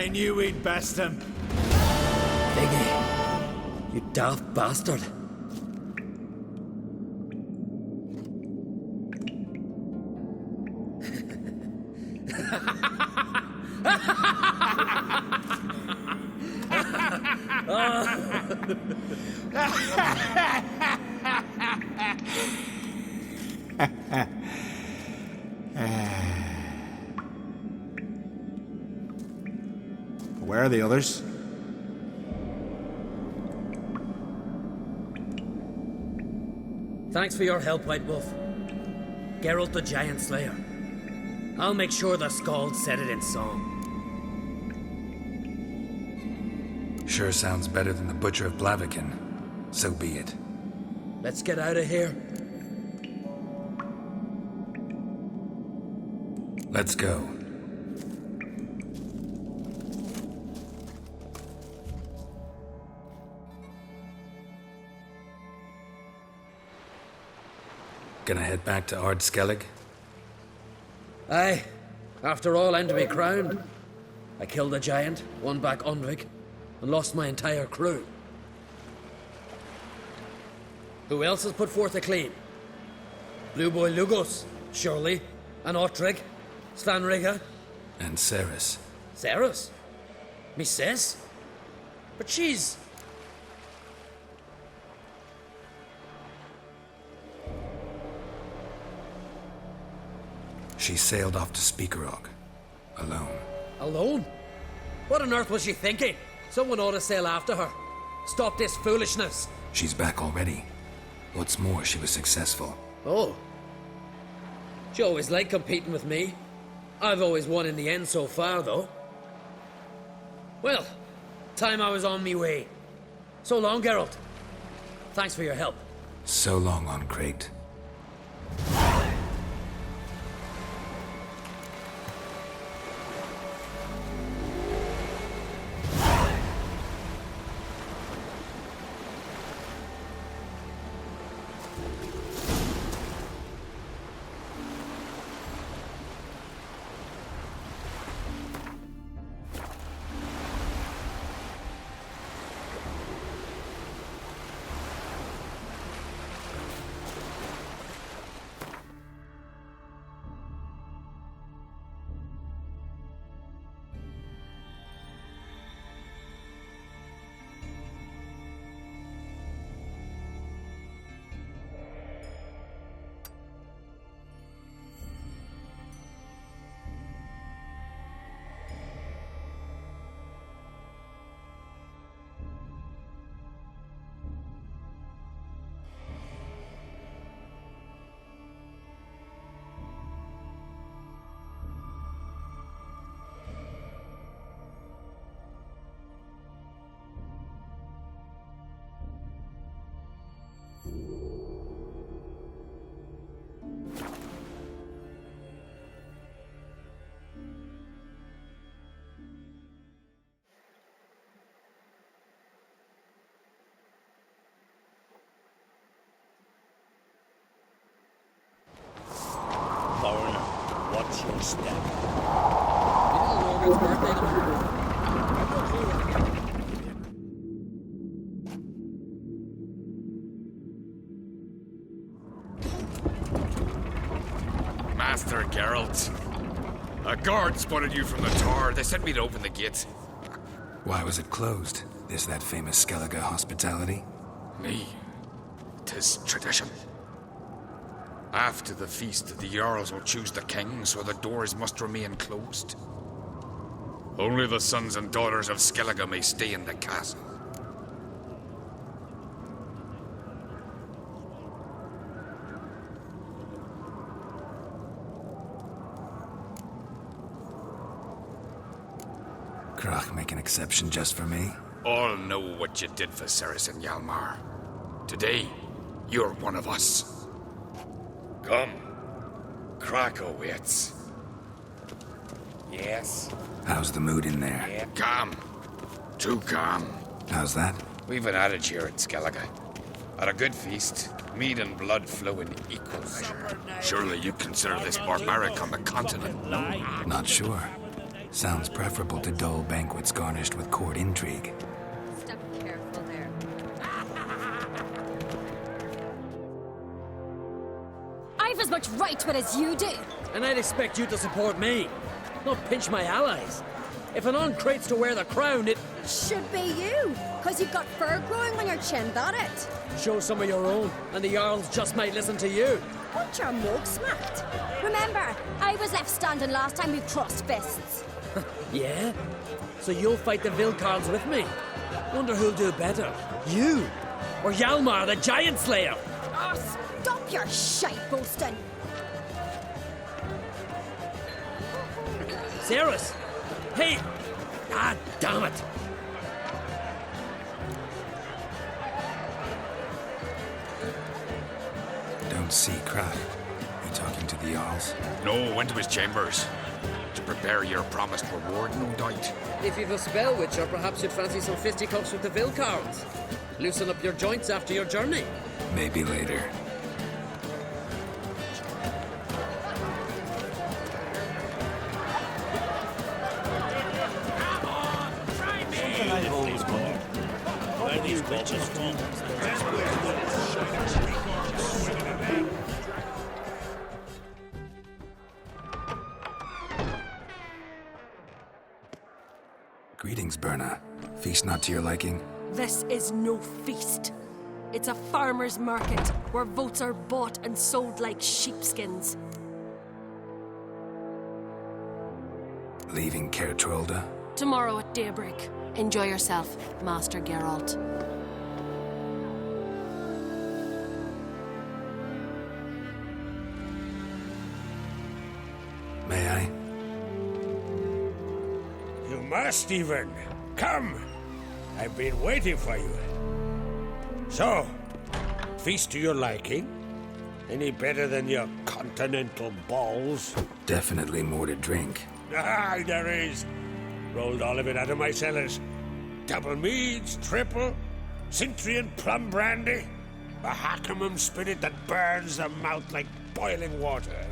I knew we'd best him. Biggie, you daft bastard. Where are the others? Thanks for your help, White Wolf. Geralt the Giant Slayer. I'll make sure the Skald said it in song. Sure sounds better than the Butcher of Blaviken. So be it. Let's get out of here. Let's go. Gonna head back to Skellige? Aye. After all, I'm to be crowned. I killed a giant, won back Undrik, and lost my entire crew. Who else has put forth a claim? Blue Boy Lugos, surely, and Undrik, Svanrigga. And Ceres. Ceres? Me sis? But she's... She sailed off to Speakerog. Alone. Alone? What on earth was she thinking? Someone ought to sail after her. Stop this foolishness. She's back already. What's more, she was successful. Oh. She always liked competing with me. I've always won in the end so far, though. Well, time I was on me way. So long, Geralt. Thanks for your help. So long on Crate. What's your step? Master Geralt. A guard spotted you from the tower. They sent me to open the gate. Why was it closed? Is that famous Skellige hospitality? Me. 'Tis tradition. After the feast, the Jarls will choose the king, so the doors must remain closed. Only the sons and daughters of Skellige may stay in the castle. Krach make an exception just for me? All know what you did for Ceres and Hjalmar. Today, you're one of us. Come. Krach waits. Yes? How's the mood in there? Yeah. Calm. Too calm. How's that? We've an adage here at Skellige. At a good feast, mead and blood flow in equal measure. Surely you consider this barbaric on the continent? Not sure. Sounds preferable to dull banquets garnished with court intrigue. Step careful there. I've as much right to it as you do. And I'd expect you to support me, not pinch my allies. If an uncrate's to wear the crown, it... Should be you, because you've got fur growing on your chin, that it? Show some of your own, and the Jarls just might listen to you. Want your mug smacked? Remember, I was left standing last time we crossed fists. Yeah? So you'll fight the Vilcarls with me? Wonder who'll do better, you or Hjalmar the Giant Slayer? Oh, stop your shite boasting. Cerys! Hey! Ah, damn it! Don't see Krak. You talking to the Jarls? No, went to his chambers. To prepare your promised reward, no doubt. If you've a spell witcher, perhaps you'd fancy some fisticuffs with the Vilcarls. Loosen up your joints after your journey. Maybe later. Greetings, Berna. Feast not to your liking? This is no feast. It's a farmer's market where votes are bought and sold like sheepskins. Leaving Kaer Trolda? Tomorrow at daybreak. Enjoy yourself, Master Geralt. May I? You must even. Come! I've been waiting for you. So, feast to your liking? Any better than your continental balls? Definitely more to drink. Ah, there is. Rolled all of it out of my cellars. Double meads, triple, Cintrian plum brandy, a Hackamum spirit that burns the mouth like boiling water.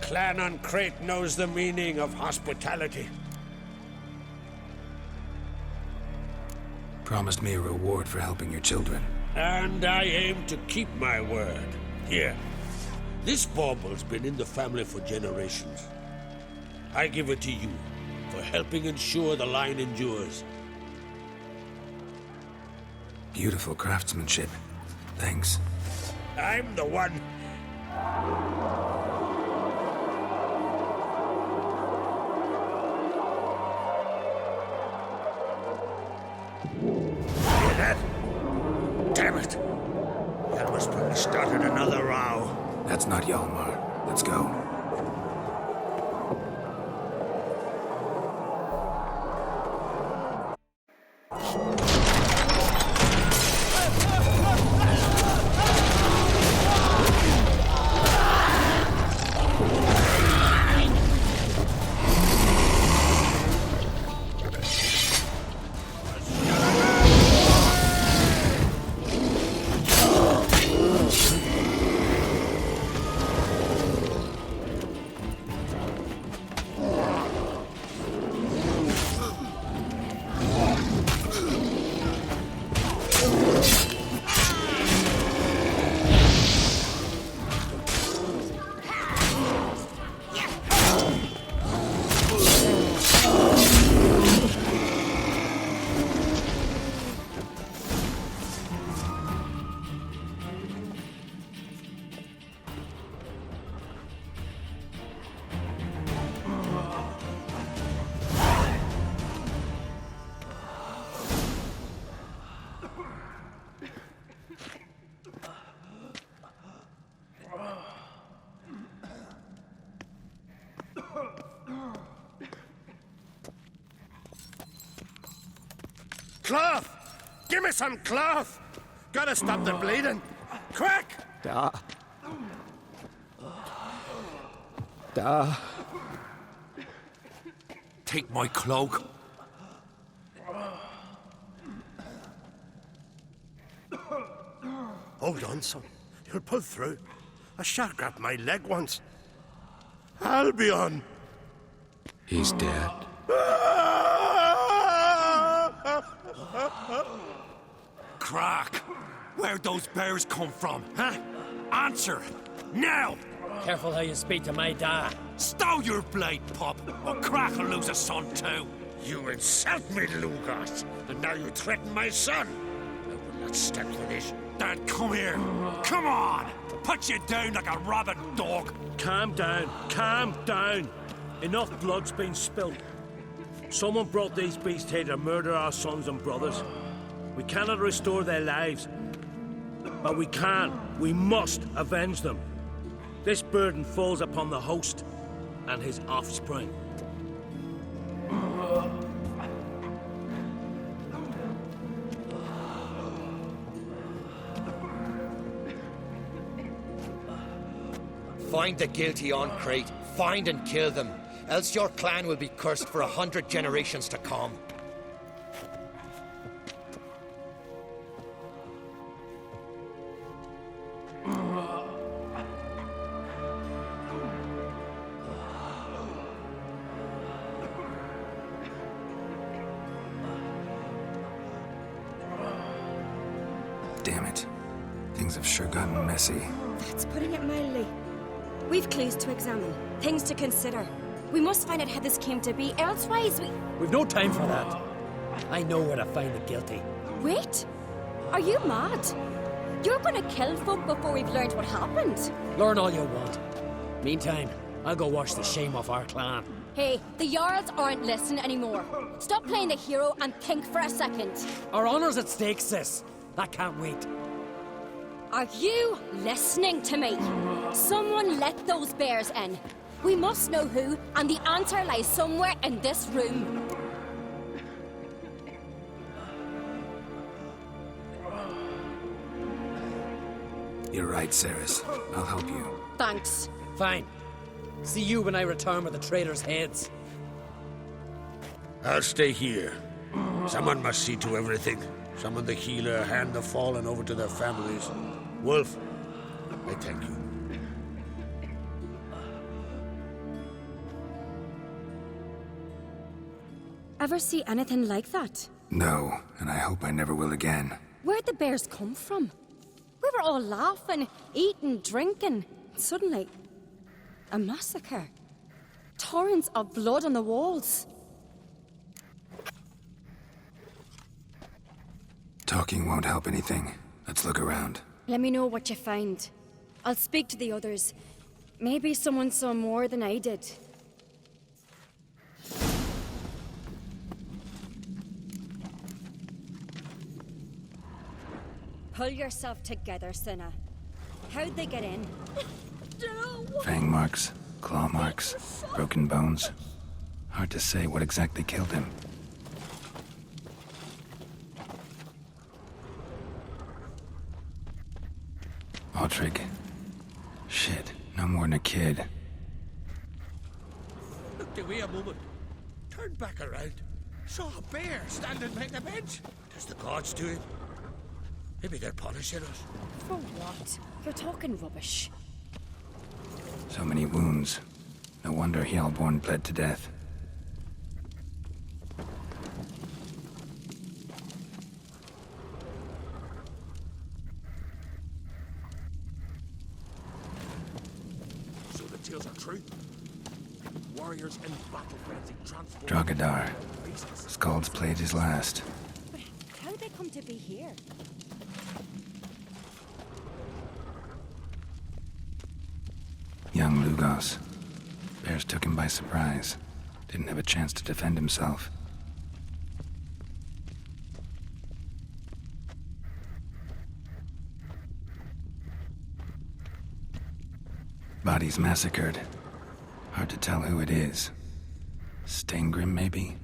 Clan on Crate knows the meaning of hospitality. Promised me a reward for helping your children. And I aim to keep my word. Here, this bauble's been in the family for generations. I give it to you for helping ensure the line endures. Beautiful craftsmanship. Thanks. I'm the one. Hear that? Damn it! Hjalmar's probably started another row. That's not Hjalmar. Let's go. Cloth! Give me some cloth! Gotta stop the bleeding! Quick! Take my cloak. Hold on, son. You'll pull through. A shark grabbed my leg once. Albion! He's dead. Crack! Where'd those bears come from, huh? Answer! Now! Careful how you speak to my dad. Stow your blade, pup, or Crack will lose a son too. You insult me, Lugas, and now you threaten my son. I will not stand for this. Dad, come here. Come on! Put you down like a rabid dog. Calm down. Calm down. Enough blood's been spilled. Someone brought these beasts here to murder our sons and brothers. We cannot restore their lives. But we can. We must avenge them. This burden falls upon the host and his offspring. Find the guilty on Crate. Find and kill them. Else your clan will be cursed for 100 generations to come. Damn it. Things have sure gotten messy. That's putting it mildly. We've clues to examine, things to consider. We must find out how this came to be, elsewise We've no time for that. I know where to find the guilty. Wait! Are you mad? You're gonna kill folk before we've learned what happened. Learn all you want. Meantime, I'll go wash the shame off our clan. Hey, the Jarls aren't listening anymore. Stop playing the hero and think for a second. Our honor's at stake, sis. That can't wait. Are you listening to me? Someone let those bears in. We must know who, and the answer lies somewhere in this room. You're right, Ceres. I'll help you. Thanks. Fine. See you when I return with the traitors' heads. I'll stay here. Someone must see to everything. Summon the healer, hand the fallen over to their families. Wolf, I thank you. Ever see anything like that? No, and I hope I never will again. Where'd the bears come from? We were all laughing, eating, drinking. Suddenly, a massacre. Torrents of blood on the walls. Talking won't help anything. Let's look around. Let me know what you find. I'll speak to the others. Maybe someone saw more than I did. Pull yourself together, Cinna. How'd they get in? Fang marks, claw marks, broken bones. Hard to say what exactly killed him. Undrik. Shit, no more than a kid. Looked away a moment. Turned back around. Saw a bear standing by the bench. Does the gods do it? Maybe they're punishing us. For what? You're talking rubbish. So many wounds. No wonder Hjalborn bled to death. So the tales are true. Warriors in battle frenzy transport. Dragadar. Skald's played his last. But how'd they come to be here? Young Lugos. Bears took him by surprise. Didn't have a chance to defend himself. Bodies massacred. Hard to tell who it is. Steingrim, maybe?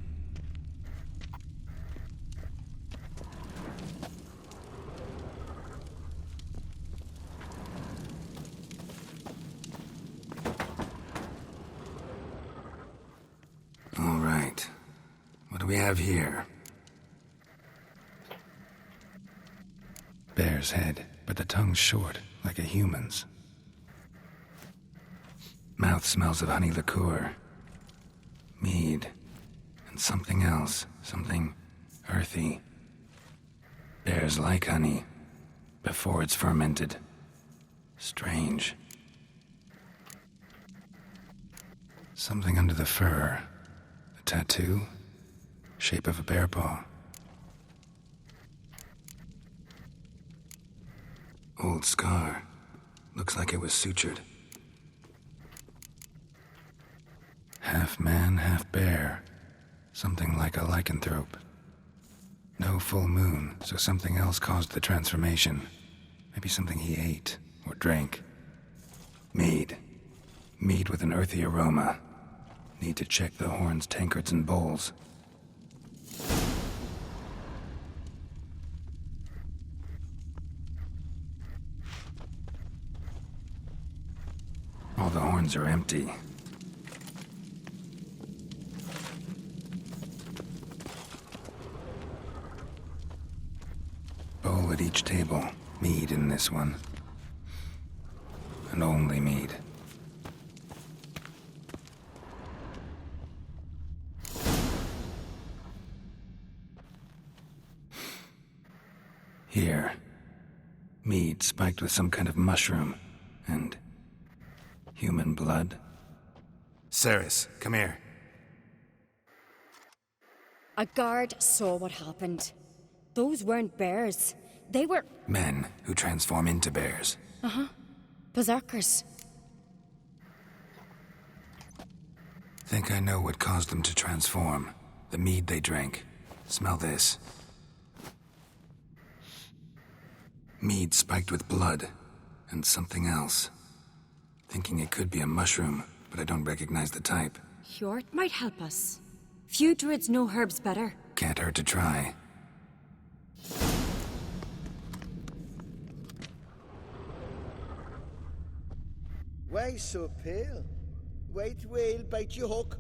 All right. What do we have here? Bear's head, but the tongue's short, like a human's. Mouth smells of honey liqueur. Mead. And something else. Something earthy. Bears like honey. Before it's fermented. Strange. Something under the fur. A tattoo? Shape of a bear paw. Old scar. Looks like it was sutured. Half man, half bear. Something like a lycanthrope. No full moon, so something else caused the transformation. Maybe something he ate or drank. Mead. Mead with an earthy aroma. Need to check the horns, tankards, and bowls. All the horns are empty. Bowl at each table. Mead in this one. And only mead. Here. Mead spiked with some kind of mushroom. And human blood. Ceres, come here. A guard saw what happened. Those weren't bears. They were... Men who transform into bears. Uh-huh. Berserkers. Think I know what caused them to transform. The mead they drank. Smell this. Mead spiked with blood. And something else. Thinking it could be a mushroom, but I don't recognize the type. Hjort might help us. Few druids know herbs better. Can't hurt to try. Why so pale? White whale bite your hook.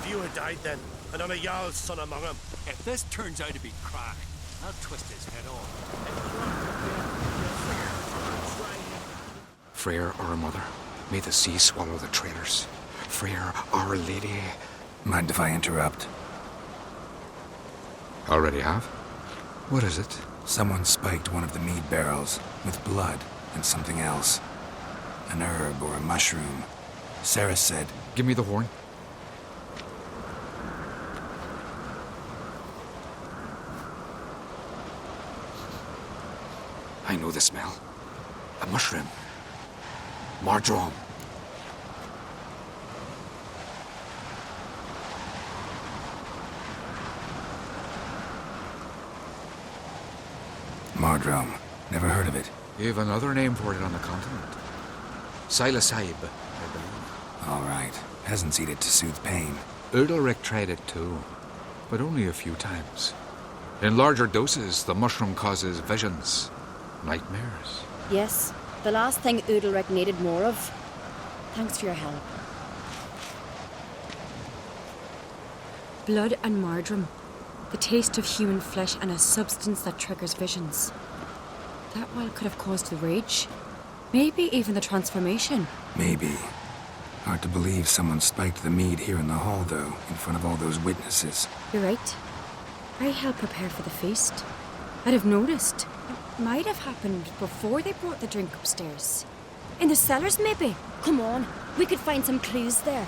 Few had died then, and not a Jarl's son among them. If this turns out to be crack, I'll twist his head off. Freyr, our mother, may the sea swallow the traitors. Freyr, our lady. Mind if I interrupt? Already have? What is it? Someone spiked one of the mead barrels with blood and something else. An herb or a mushroom. Sarah said... Give me the horn. I know the smell. A mushroom. Mardrome. Mardrome. Never heard of it. You have another name for it on the continent. Psilocybe, I believe. All right. Peasants eat it to soothe pain. Undrik tried it too, but only a few times. In larger doses, the mushroom causes visions, nightmares. Yes, the last thing Undrik needed more of. Thanks for your help. Blood and Mardrome. The taste of human flesh and a substance that triggers visions. That well could have caused the rage. Maybe even the transformation. Maybe. Hard to believe someone spiked the mead here in the hall, though, in front of all those witnesses. You're right. I help prepare for the feast. I'd have noticed. It might have happened before they brought the drink upstairs. In the cellars, maybe? Come on, we could find some clues there.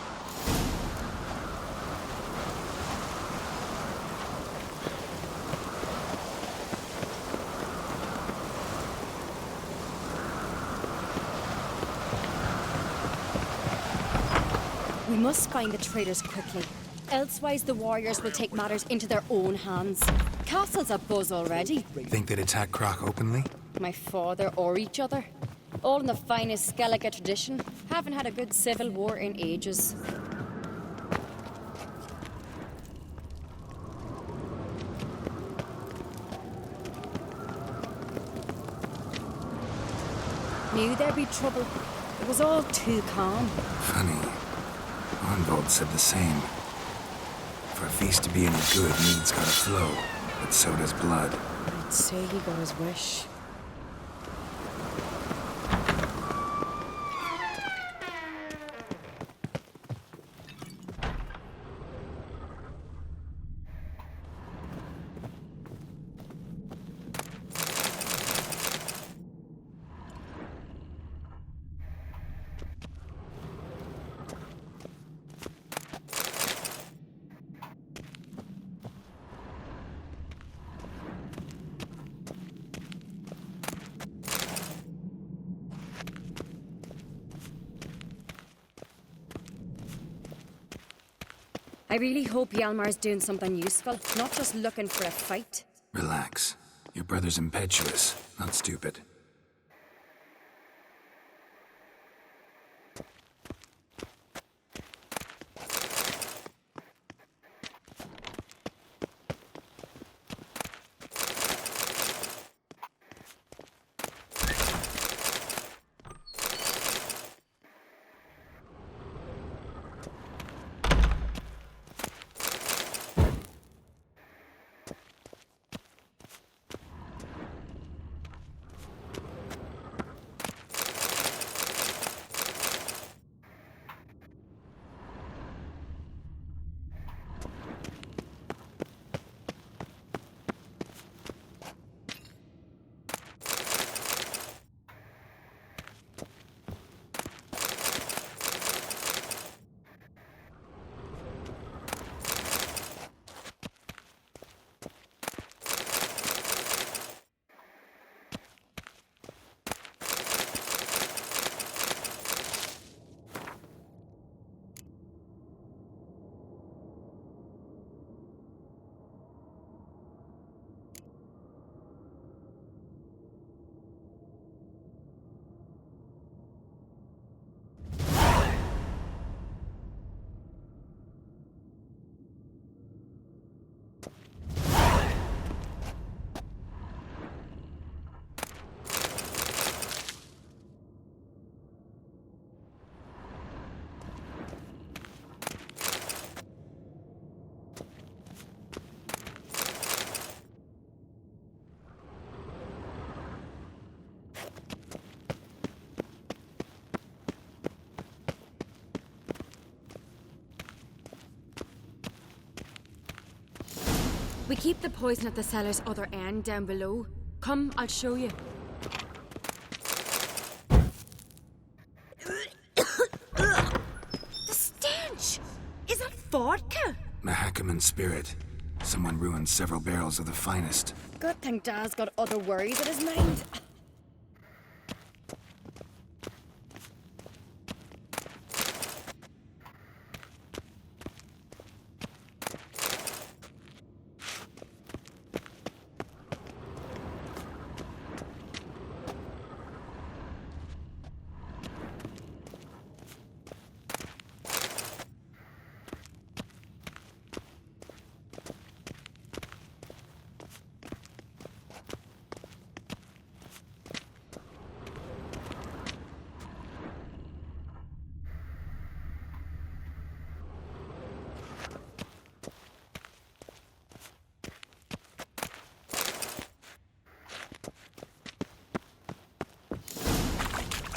We must find the traitors quickly. Elsewise, the warriors will take matters into their own hands. Castle's abuzz already. Think they'd attack Croc openly? My father or each other. All in the finest Skellige tradition. Haven't had a good civil war in ages. Knew there'd be trouble. It was all too calm. Funny. Arnvold said the same. For a feast to be any good, mead's gotta flow, but so does blood. I'd say he got his wish. I really hope Hjalmar's doing something useful, not just looking for a fight. Relax. Your brother's impetuous, not stupid. We keep the poison at the cellar's other end, down below. Come, I'll show you. The stench! Is that vodka? Mahakaman spirit. Someone ruined several barrels of the finest. Good thing Dad's got other worries in his mind.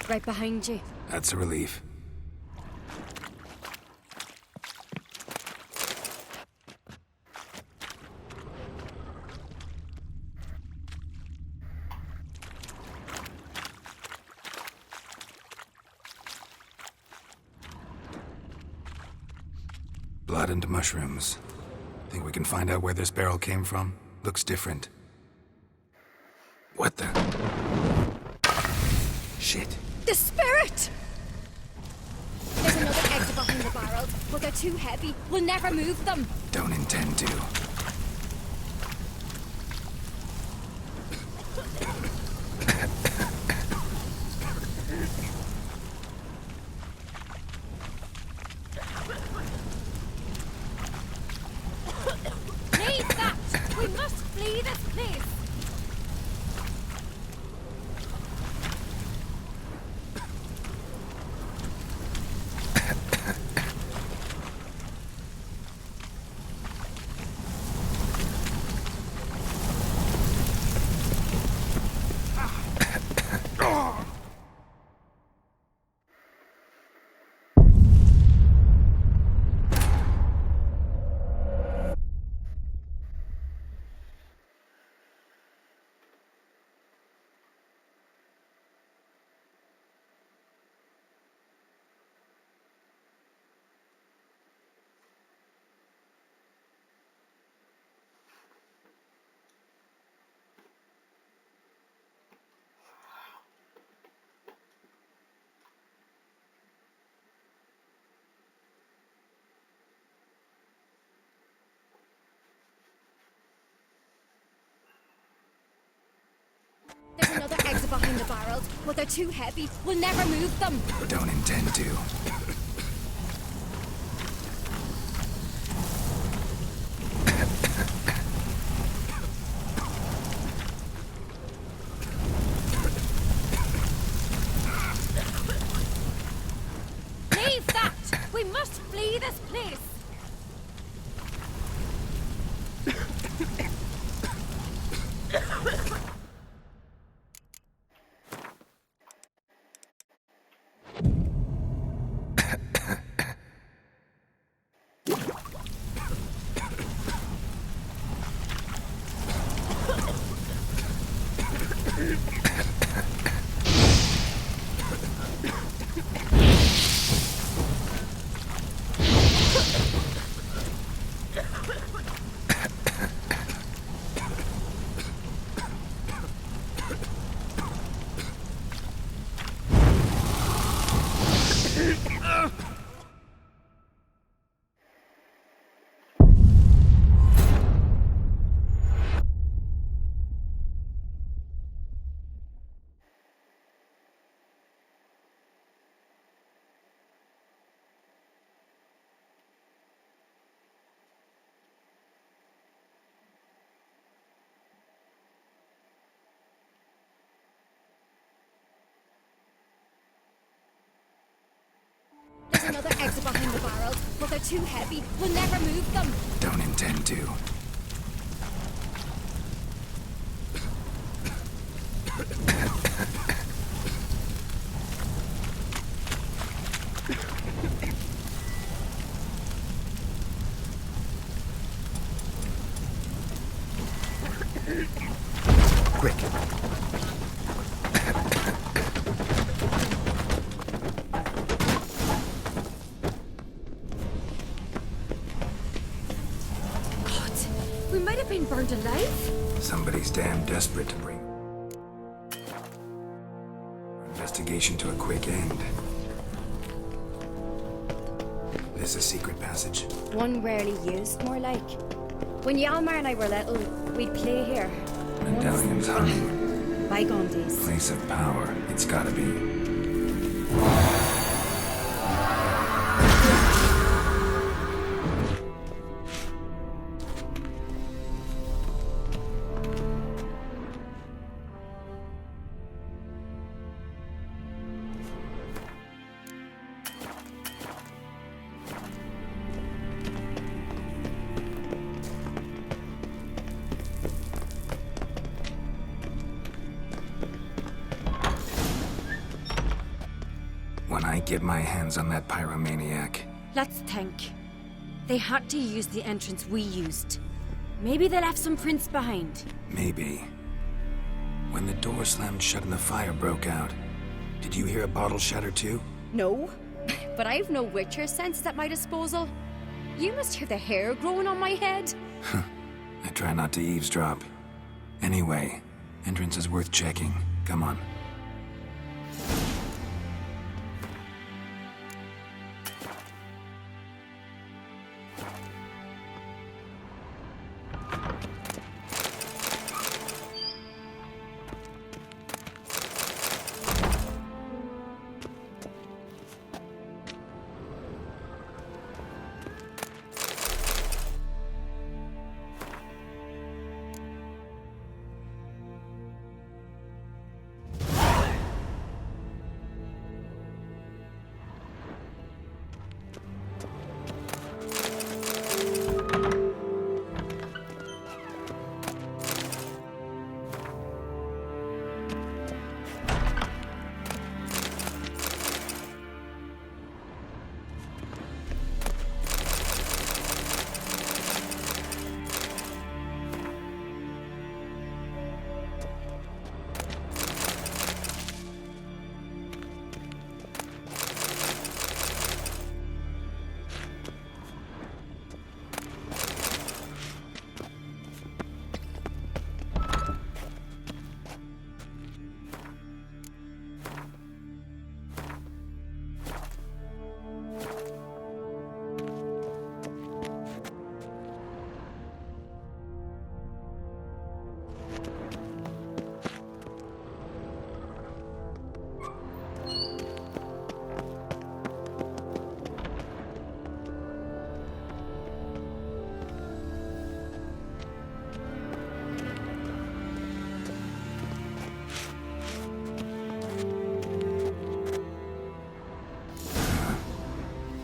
Right behind you. That's a relief. blood and mushrooms. Think we can find out where this barrel came from? Looks different. What the? Shit. The spirit! There's another exit behind the barrels, but they're too heavy. We'll never move them. Don't intend to. Leave that! We must flee this place! There's another exit behind the barrels, but they're too heavy. We'll never move them. Don't intend to. Leave that! We must flee this place! There's another exit behind the barrels, but they're too heavy. We'll never move them. Don't intend to. Quick. We might have been burned alive. Somebody's damn desperate to bring our investigation to a quick end. This a secret passage? One rarely used, more like. When Hjalmar and I were little, we'd play here. Medallions humming. Bygone days. Place of power. It's gotta be. When I get my hands on that pyromaniac. Let's think. They had to use the entrance we used. Maybe they left some prints behind. Maybe. When the door slammed shut and the fire broke out, did you hear a bottle shatter too? No, but I've no Witcher sense at my disposal. You must hear the hair growing on my head. I try not to eavesdrop. Anyway, entrance is worth checking. Come on.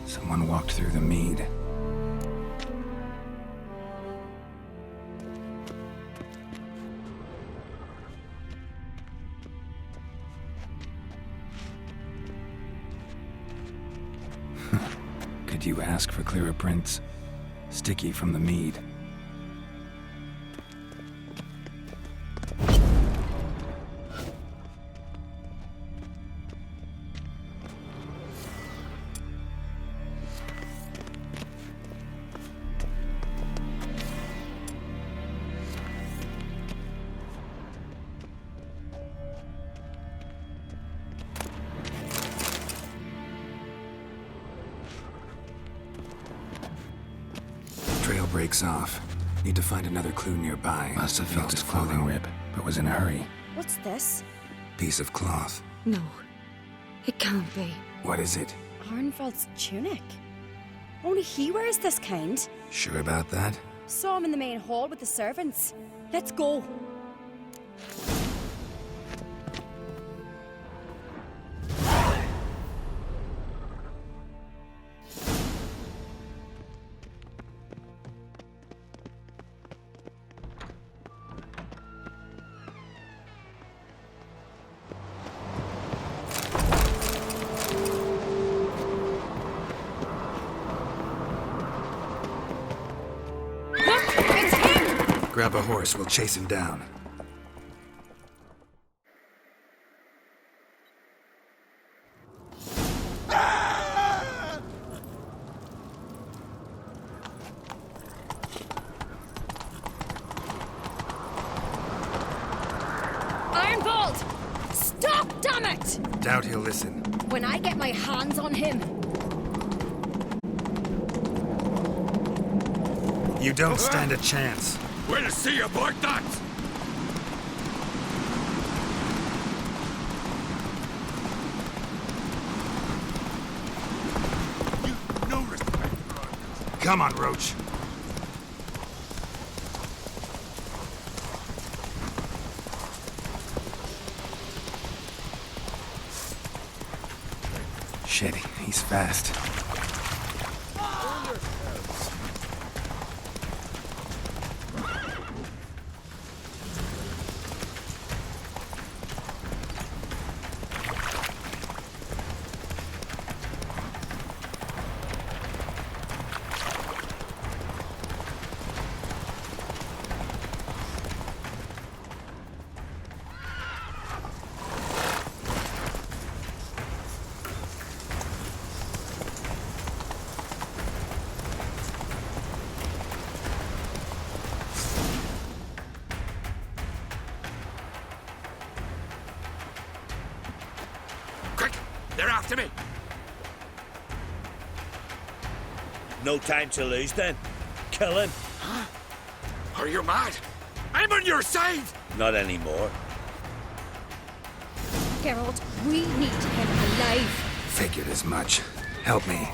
Someone walked through the mead. Could you ask for clearer prints? Sticky from the mead. Trail breaks off. Need to find another clue nearby. Must have felt his clothing rip, but was in a hurry. What's this? Piece of cloth. No. It can't be. What is it? Arnvald's tunic. Only he wears this kind. Sure about that? Saw him in the main hall with the servants. Let's go. Grab a horse, we'll chase him down. Arnvald! Stop, damn it! Doubt he'll listen. When I get my hands on him. You don't stand a chance. We'll see about that! You've no respect for others. Come on, Roach. Shit, he's fast. after me! No time to lose then. Kill him. Are you mad? I'm on your side! Not anymore. Geralt, we need him alive. Figured as much. Help me.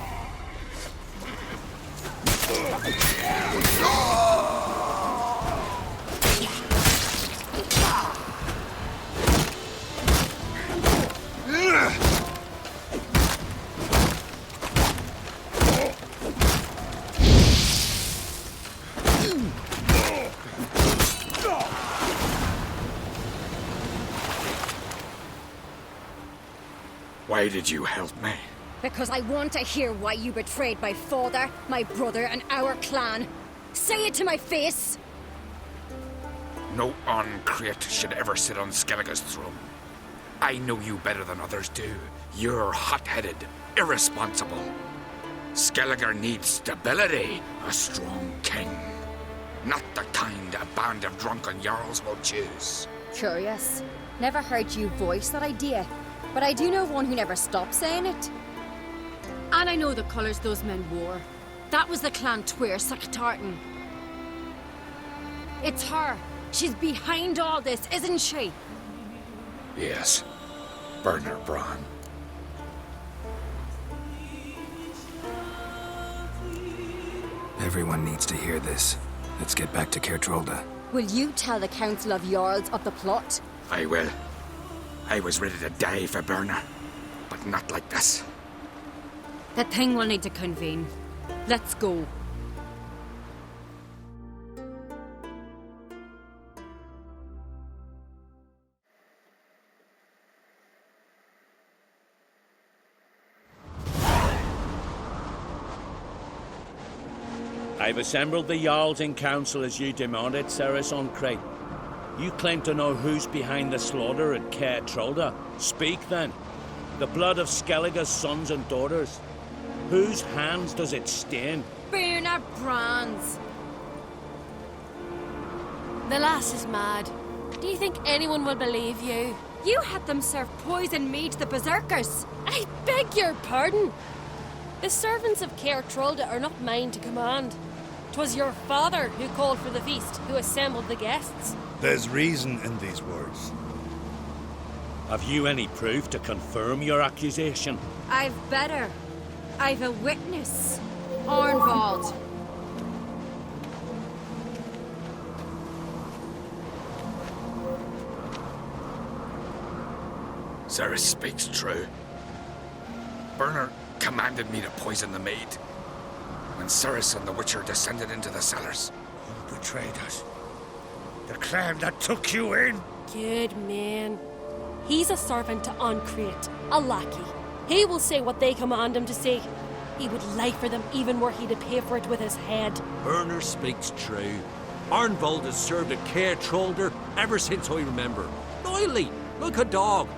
Why did you help me? Because I want to hear why you betrayed my father, my brother, and our clan. Say it to my face! No Uncreate should ever sit on Skellige's throne. I know you better than others do. You're hot-headed, irresponsible. Skellige needs stability, a strong king. Not the kind a band of drunken jarls will choose. Curious. Never heard you voice that idea, but I do know one who never stopped saying it. And I know the colours those men wore. That was the clan Twyr Saktartan. It's her. She's behind all this, isn't she? Yes. Burner Bran. Everyone needs to hear this. Let's get back to Kaer Will you tell the Council of Jarls of the plot? I will. I was ready to die for Burner, but not like this. The thing will need to convene. Let's go. I've assembled the Jarls in council as you demanded, Cerys Uncreate. You claim to know who's behind the slaughter at Kaer Trolda. Speak then. The blood of Skellige's sons and daughters. Whose hands does it stain? Burner Bran's. The lass is mad. Do you think anyone will believe you? You had them serve poison mead to the berserkers. I beg your pardon. The servants of Kaer Trolda are not mine to command. 'Twas your father who called for the feast, who assembled the guests. There's reason in these words. Have you any proof to confirm your accusation? I've better. I've a witness. Arnvald. Cerys speaks true. Burner commanded me to poison the maid. When Cerys and the Witcher descended into the cellars. Who betrayed us? The clan that took you in? Good man. He's a servant to Uncreate, a lackey. He will say what they command him to say. He would lie for them even were he to pay for it with his head. Burner speaks true. Arnvald has served at Kaer Trolda ever since I remember. Loyally, like a dog.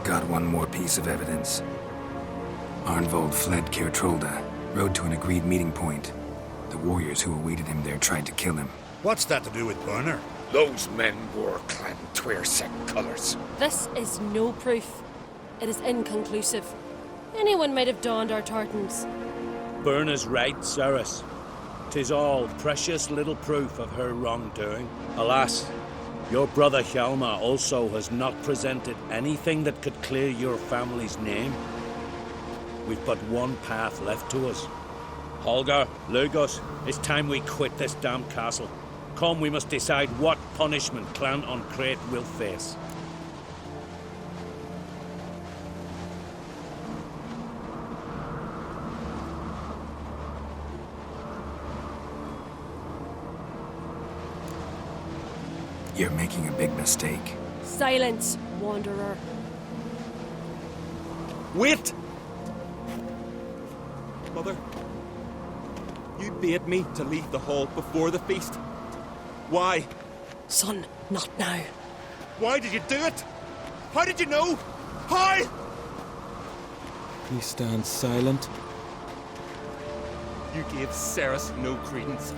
Got one more piece of evidence. Arnvald fled Kaer Trolda, rode to an agreed meeting point. The warriors who awaited him there tried to kill him. What's that to do with Burner? Those men wore clan Twyr sect colours. This is no proof. It is inconclusive. Anyone might have donned our tartans. Burner's right, Cerys. 'Tis all precious little proof of her wrongdoing. Alas, your brother Hjalmar also has not presented anything that could clear your family's name. We've but one path left to us. Holger, Lugos, it's time we quit this damn castle. Come, we must decide what punishment Clan Uncreate will face. You're making a big mistake. Silence, wanderer. Wait! Mother, you bade me to leave the hall before the feast. Why? Son, not now. Why did you do it? How did you know? How? He stands silent. You gave Ceres no credence.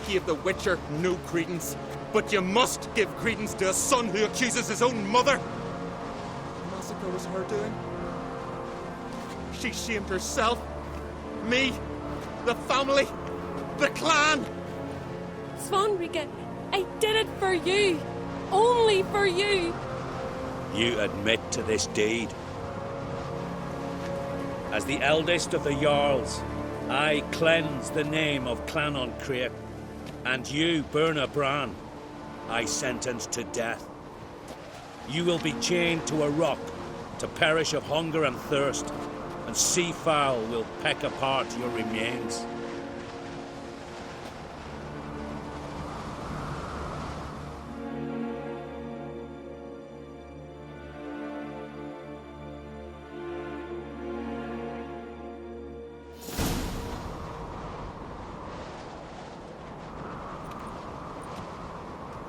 Gave the Witcher no credence. But you must give credence to a son who accuses his own mother. The massacre was her doing. She shamed herself, me, the family, the clan. Svanrige, I did it for you. Only for you. You admit to this deed. As the eldest of the Jarls, I cleanse the name of Clan Undrik, and you, Burna Bran, I sentence to death. You will be chained to a rock to perish of hunger and thirst, and sea fowl will peck apart your remains.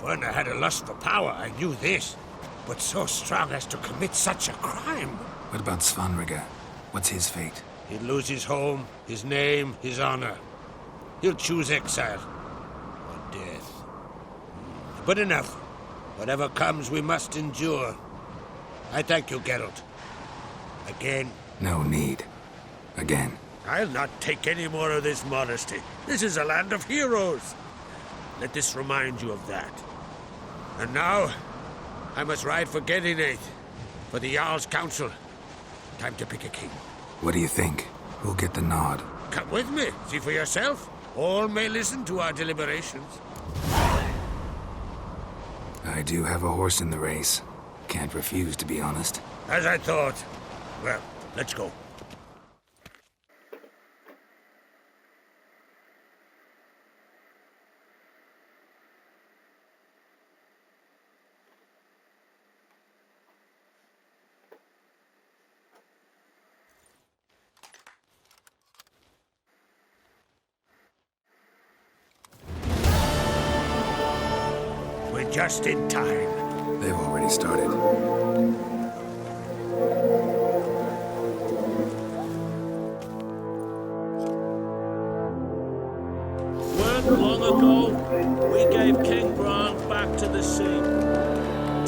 Burna had a lust for power, I knew this. But so strong as to commit such a crime. What about Svanrige? What's his fate? He'll lose his home, his name, his honor. He'll choose exile. Or death. But enough. Whatever comes, we must endure. I thank you, Geralt. Again. No need. Again. I'll not take any more of this modesty. This is a land of heroes. Let this remind you of that. And now, I must ride for Gedineith, for the Jarl's Council. Time to pick a king. What do you think? Who'll get the nod? Come with me, see for yourself. All may listen to our deliberations. I do have a horse in the race. Can't refuse, to be honest. As I thought. Well, let's go. Just in time. They've already started. Weren't long ago, we gave King Bran back to the sea.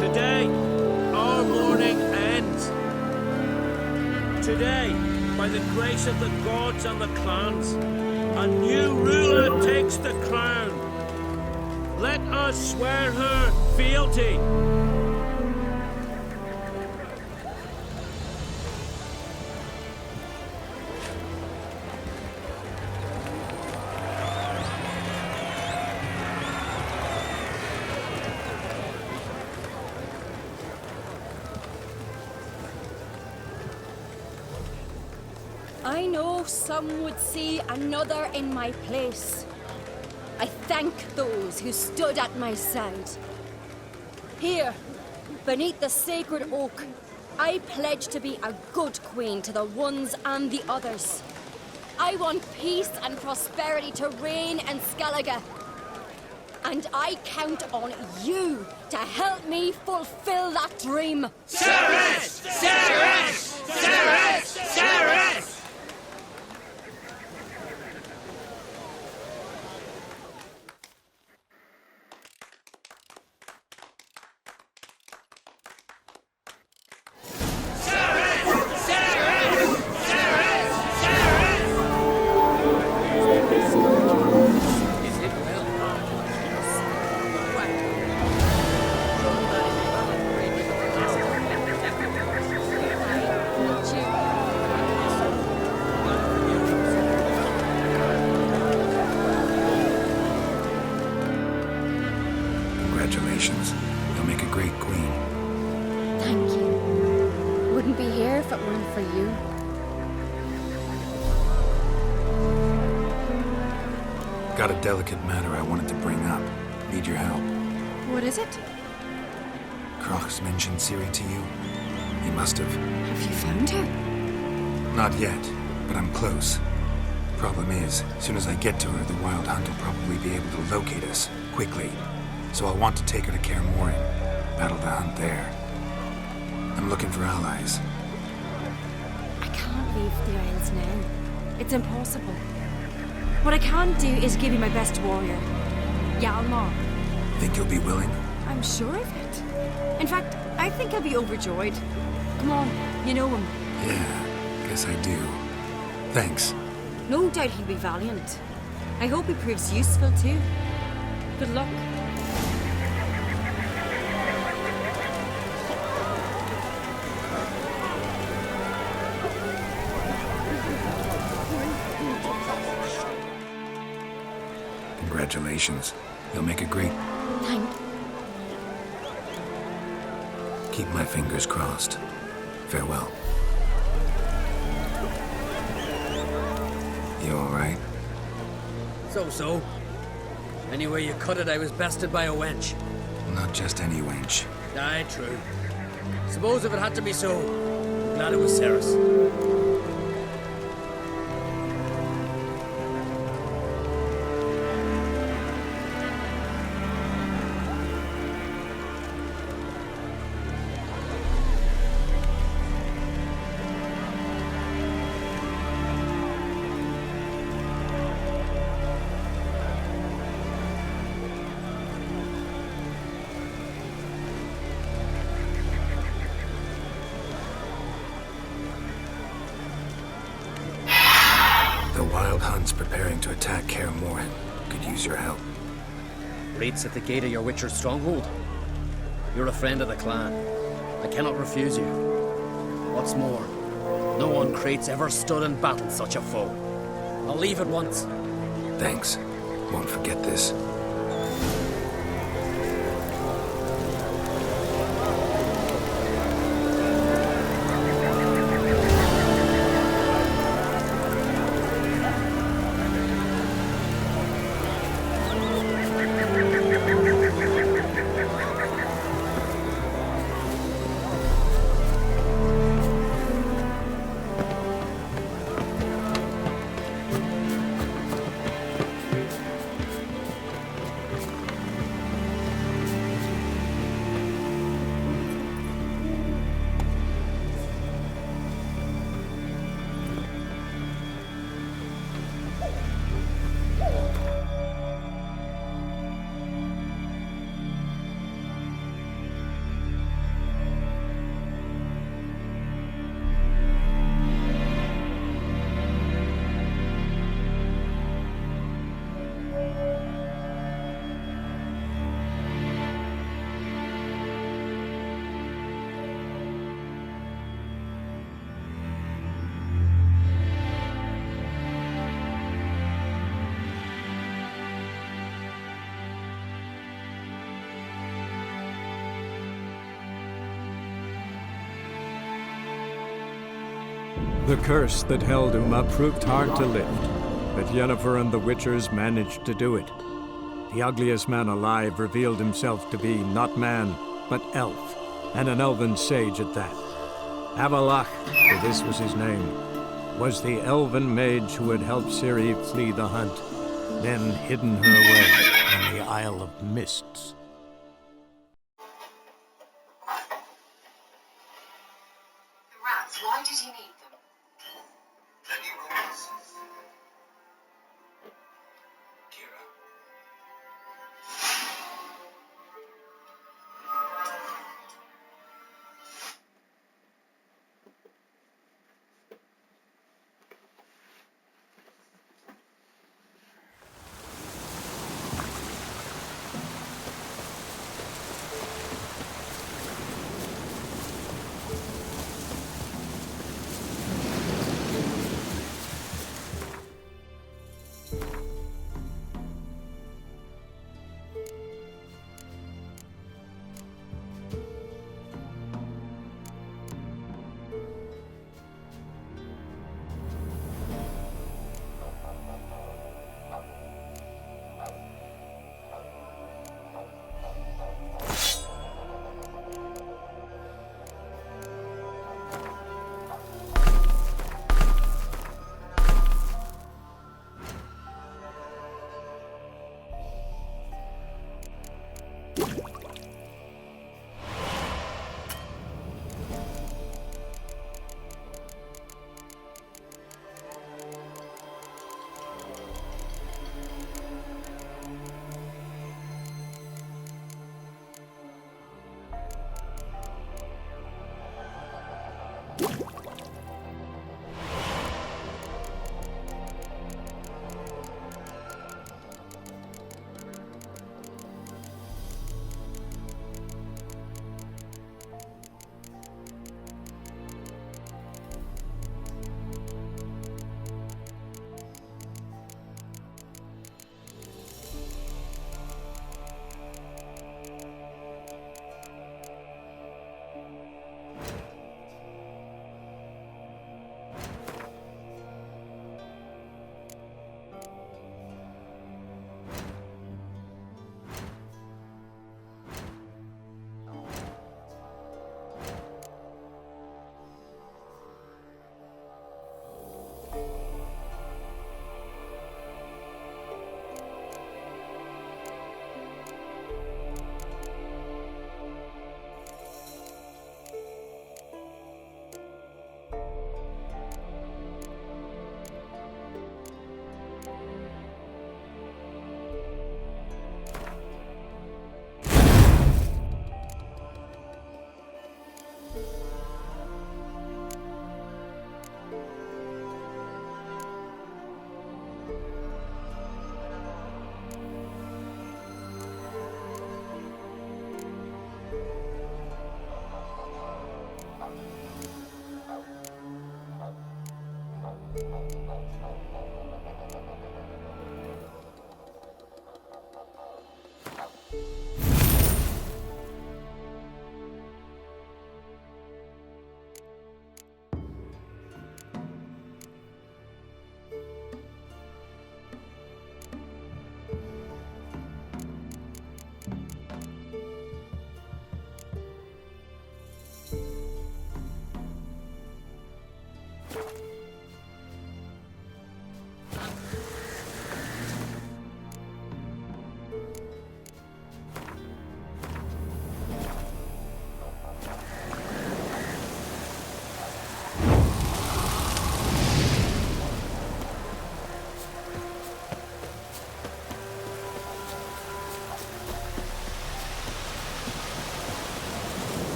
Today, our mourning ends. Today, by the grace of the gods and the clans, a new ruler takes the crown. Let us swear her fealty. I know some would see another in my place. I thank those who stood at my side. Here, beneath the sacred oak, I pledge to be a good queen to the ones and the others. I want peace and prosperity to reign in Skellige. And I count on you to help me fulfill that dream. Ceres! Ceres! Ceres! Ceres! Congratulations. You'll make a great queen. Thank you. Wouldn't be here if it weren't for you. Got a delicate matter I wanted to bring up. Need your help. What is it? Croc's mentioned Ciri to you? He must have. Have you found her? Not yet, but I'm close. Problem is, as soon as I get to her, the Wild Hunt will probably be able to locate us, quickly. So I'll want to take her to Kaer Monhen, battle the hunt there. I'm looking for allies. I can't leave the Isles now. It's impossible. What I can do is give you my best warrior, Yalmar. Think you'll be willing? I'm sure of it. In fact, I think I'll be overjoyed. Come on, you know him. Yeah, guess I do. Thanks. No doubt he'll be valiant. I hope he proves useful too. Good luck. Congratulations. You'll make a great... Thank... Keep my fingers crossed. Farewell. You alright? So. Anyway you cut it, I was bested by a wench. Not just any wench. Aye, true. Suppose if it had to be so, I'm glad it was Ceres. Preparing to attack Kaer Monhen. Could use your help. Raids at the gate of your Witcher's stronghold. You're a friend of the clan. I cannot refuse you. What's more, no one Crate's ever stood and battled such a foe. I'll leave at once. Thanks. Won't forget this. The curse that held Uma proved hard to lift, but Yennefer and the Witchers managed to do it. The ugliest man alive revealed himself to be not man, but elf, and an elven sage at that. Avalach, for this was his name, was the elven mage who had helped Ciri flee the hunt, then hidden her away in the Isle of Mists. The rats, why did he need them?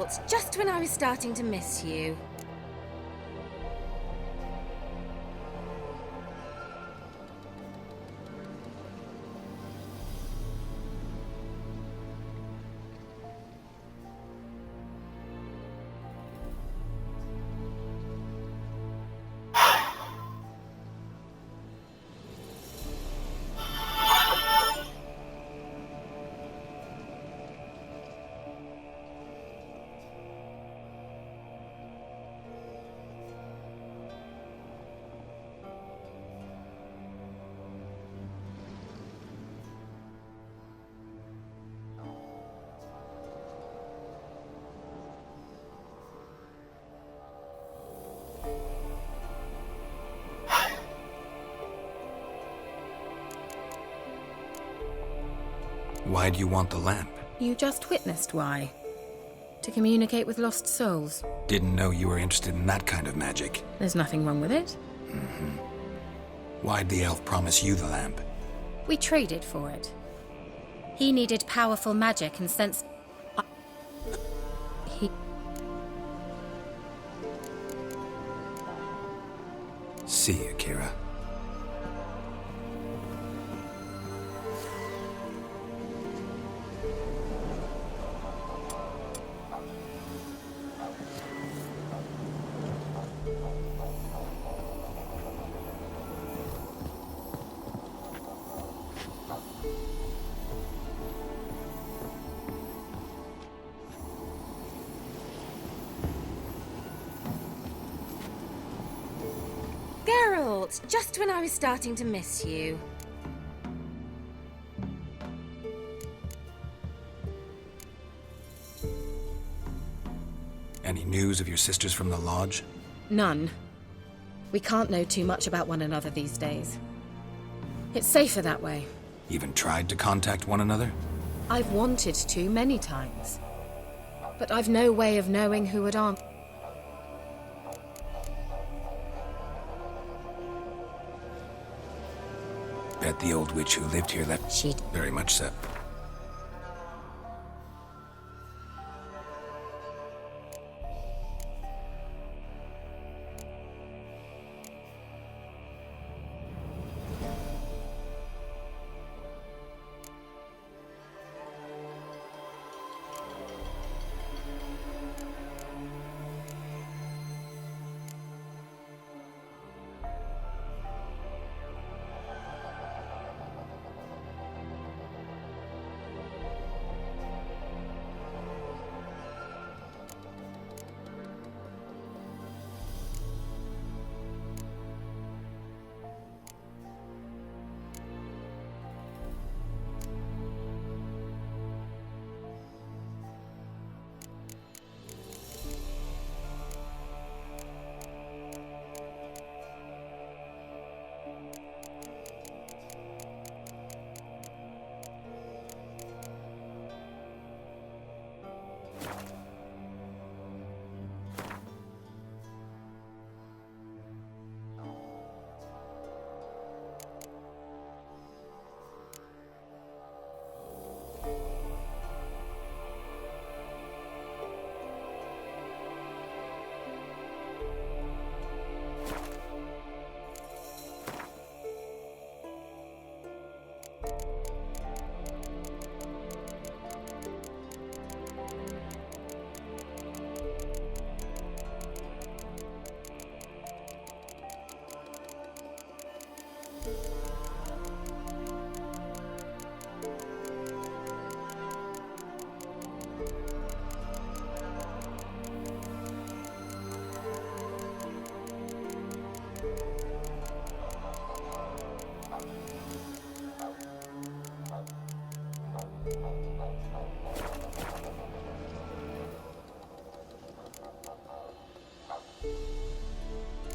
Geralt, just when I was starting to miss you. Why do you want the lamp? You just witnessed why. To communicate with lost souls. Didn't know you were interested in that kind of magic. There's nothing wrong with it. Why'd the elf promise you the lamp? We traded for it. He needed powerful magic and sense... He... See you, Kira. Geralt, just when I was starting to miss you. Any news of your sisters from the lodge? None. We can't know too much about one another these days. It's safer that way. Even tried to contact one another? I've wanted to many times. But I've no way of knowing who would answer. Bet the old witch who lived here left. She... Very much so.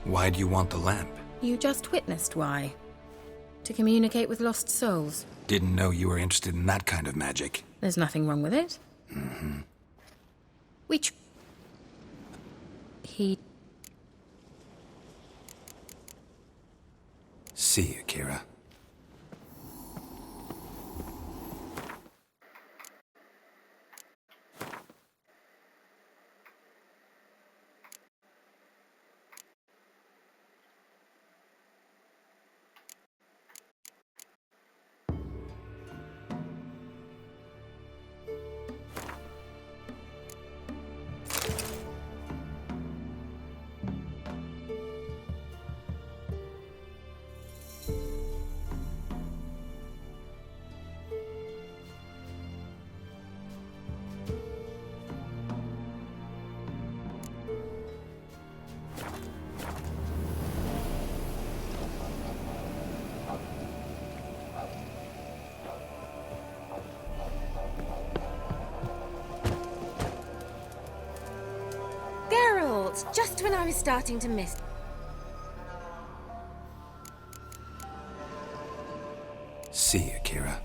Why do you want the lamp? You just witnessed why. To communicate with lost souls. Didn't know you were interested in that kind of magic. There's nothing wrong with it. We He... See you, Kira. Geralt, just when I was starting to miss. See you, Kira.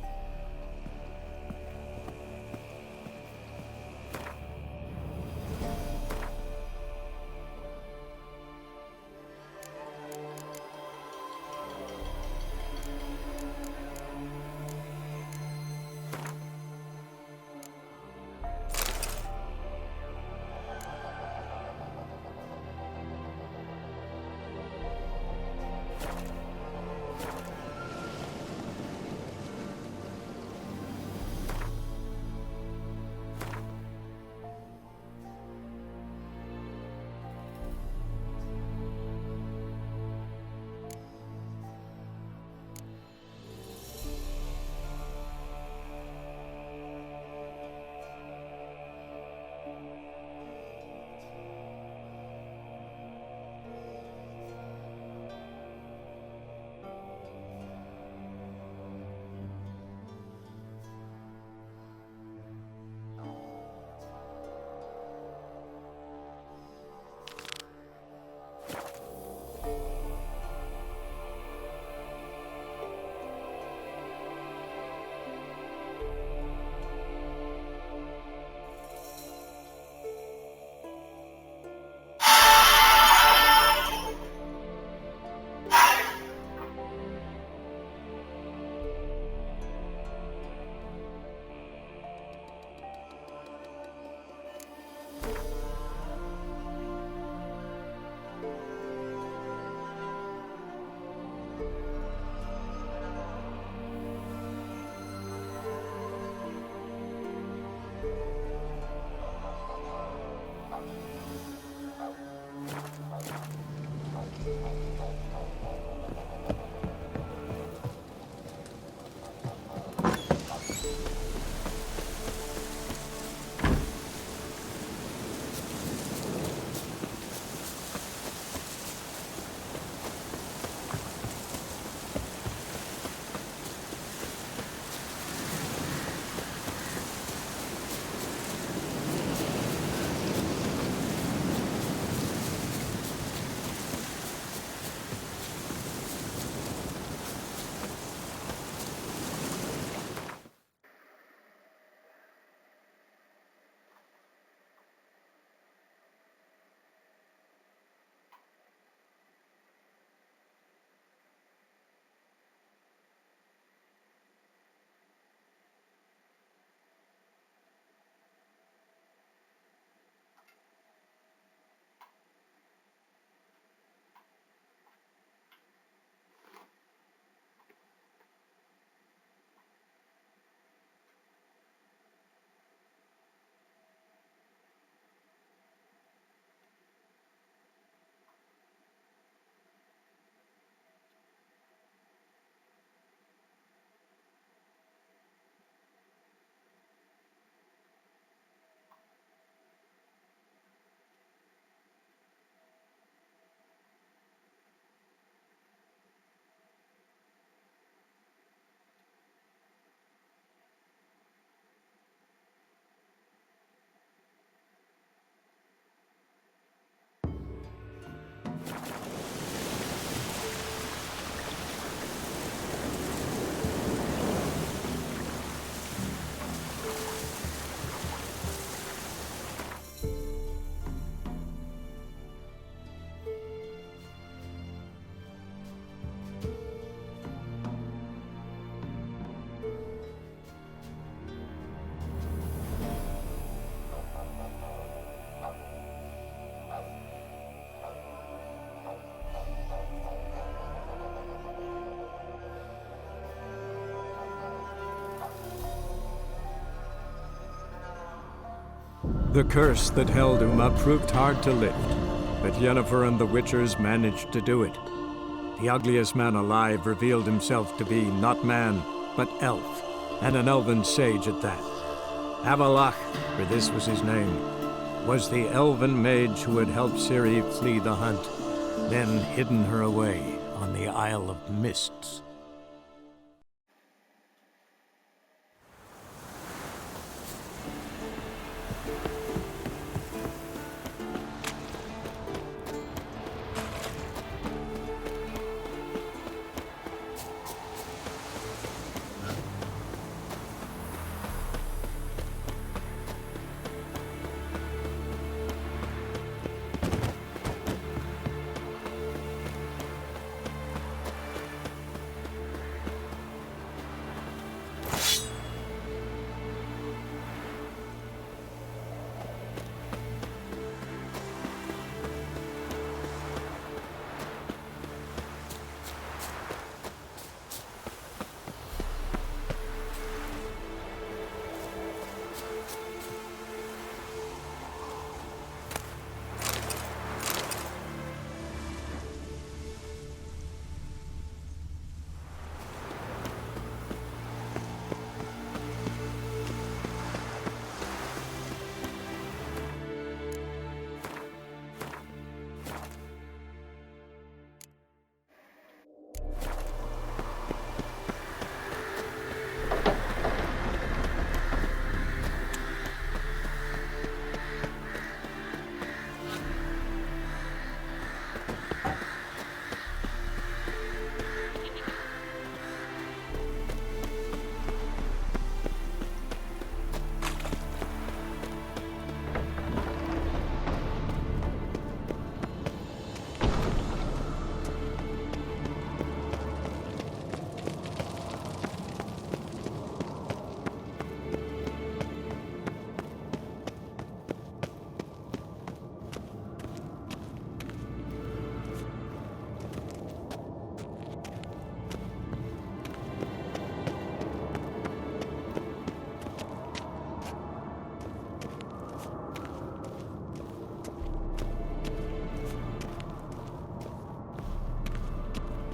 The curse that held Uma proved hard to lift, but Yennefer and the Witchers managed to do it. The ugliest man alive revealed himself to be not man, but elf, and an elven sage at that. Avalach, for this was his name, was the elven mage who had helped Ciri flee the hunt, then hidden her away on the Isle of Mists.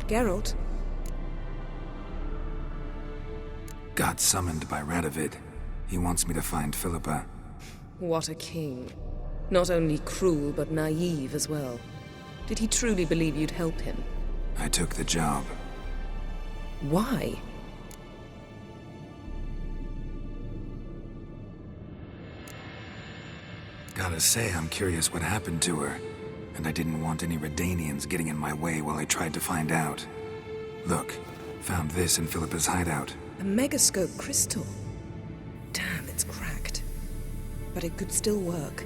Geralt? Got summoned by Radovid. He wants me to find Philippa. What a king. Not only cruel, but naive as well. Did he truly believe you'd help him? I took the job. Why? Gotta say, I'm curious what happened to her. And I didn't want any Redanians getting in my way while I tried to find out. Look, found this in Philippa's hideout. A megascope crystal. Damn, it's cracked. But it could still work.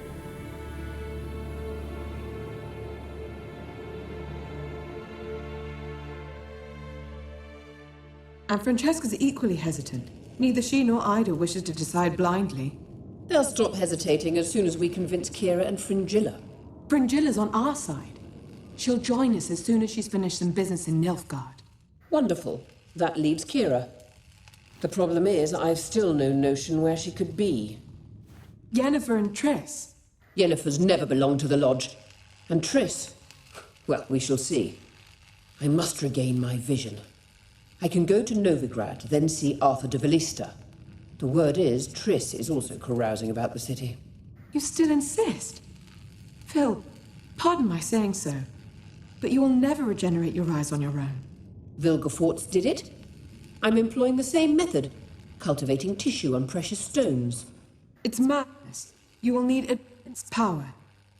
And Francesca's equally hesitant. Neither she nor Ida wishes to decide blindly. They'll stop hesitating as soon as we convince Kira and Fringilla. Fringilla's on our side. She'll join us as soon as she's finished some business in Nilfgaard. Wonderful. That leaves Kira. The problem is, I've still no notion where she could be. Yennefer and Triss. Yennefer's never belonged to the Lodge. And Triss? Well, we shall see. I must regain my vision. I can go to Novigrad, then see Arthur de Valista. The word is, Triss is also carousing about the city. You still insist? Phil, pardon my saying so, but you will never regenerate your eyes on your own. Vilgefortz did it. I'm employing the same method, cultivating tissue on precious stones. It's madness. You will need immense power.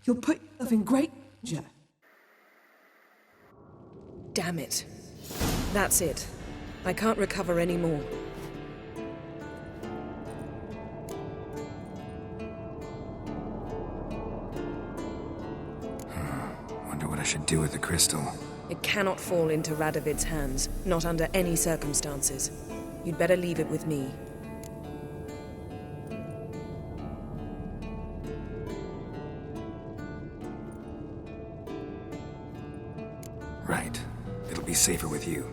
You'll put yourself in great danger. Damn it. That's it. I can't recover any more. Wonder what I should do with the crystal. It cannot fall into Radovid's hands, not under any circumstances. You'd better leave it with me. Right. It'll be safer with you.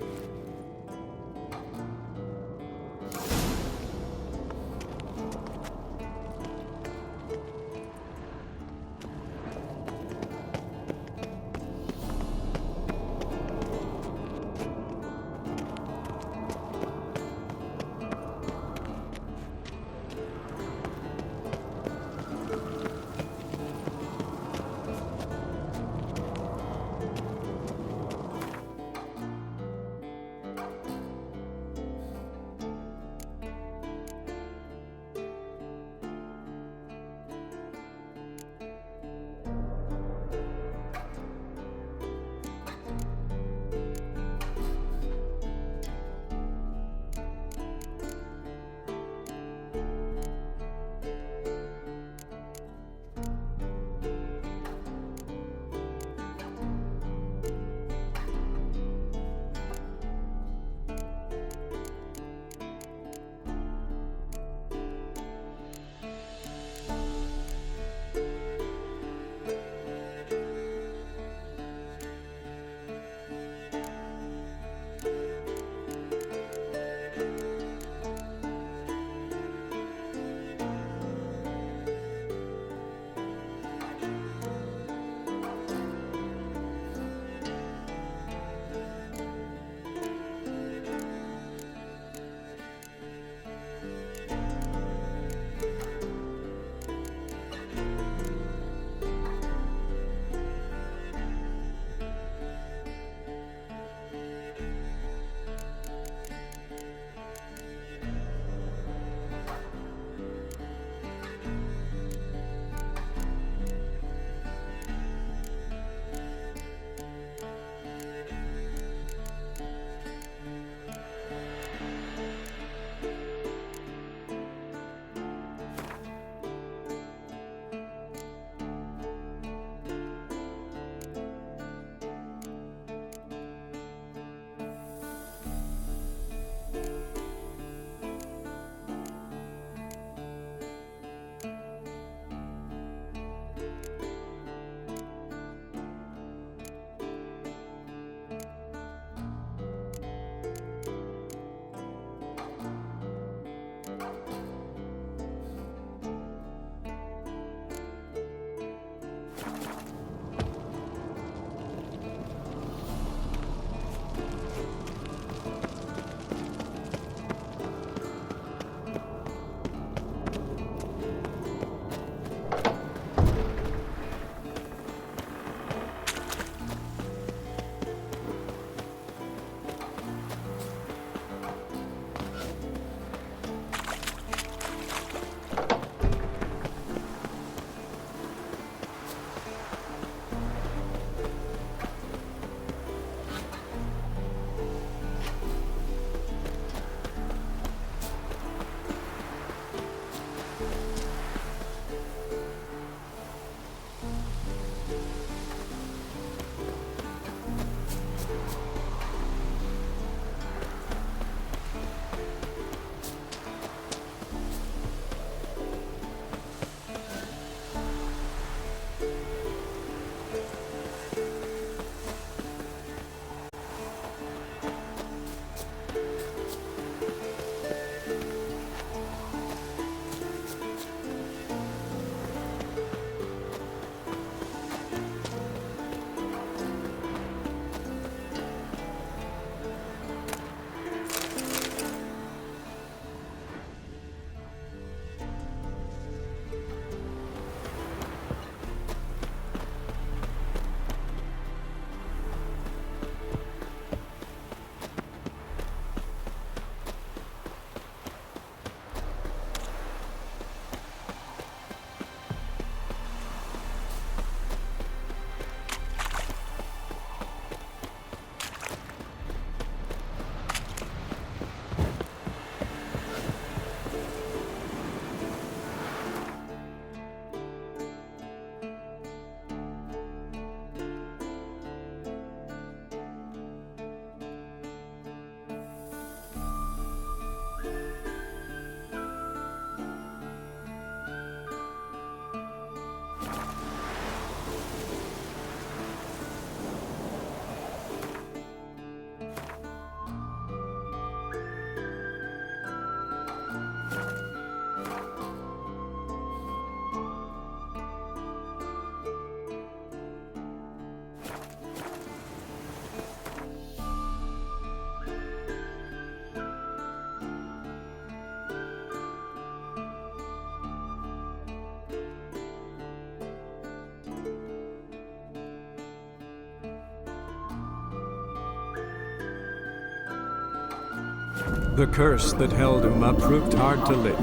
The curse that held Uma proved hard to lift,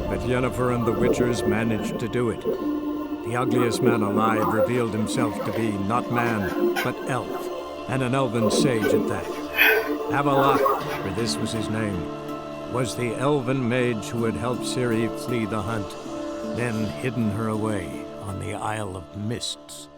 but Yennefer and the Witchers managed to do it. The ugliest man alive revealed himself to be not man, but elf, and an elven sage at that. Avalok, for this was his name, was the elven mage who had helped Ciri flee the hunt, then hidden her away on the Isle of Mists.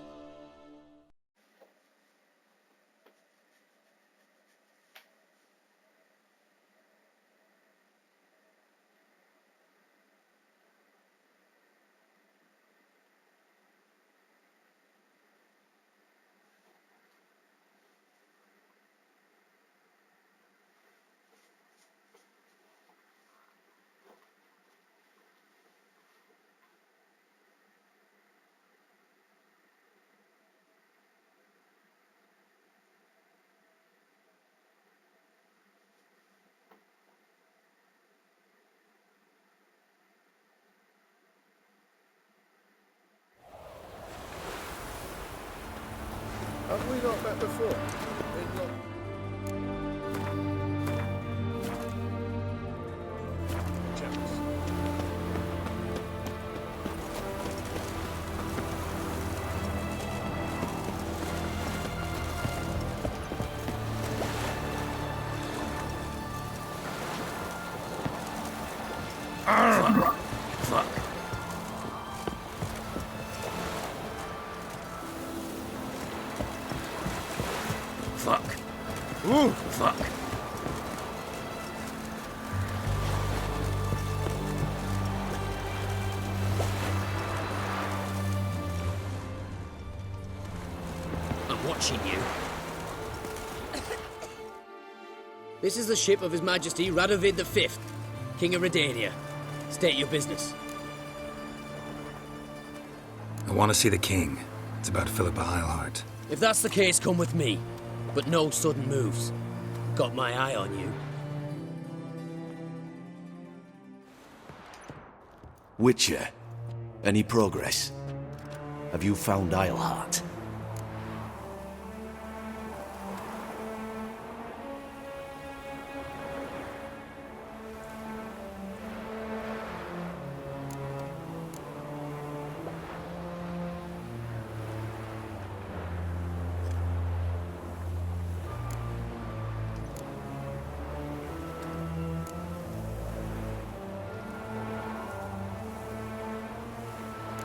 Have we not met before? Fuck. Fuck. Ooh, fuck. I'm watching you. This is the ship of His Majesty Radovid V, King of Redania. State your business. I want to see the king. It's about Philippa Eilhart. If that's the case, come with me. But no sudden moves. Got my eye on you. Witcher, any progress? Have you found Eilhart?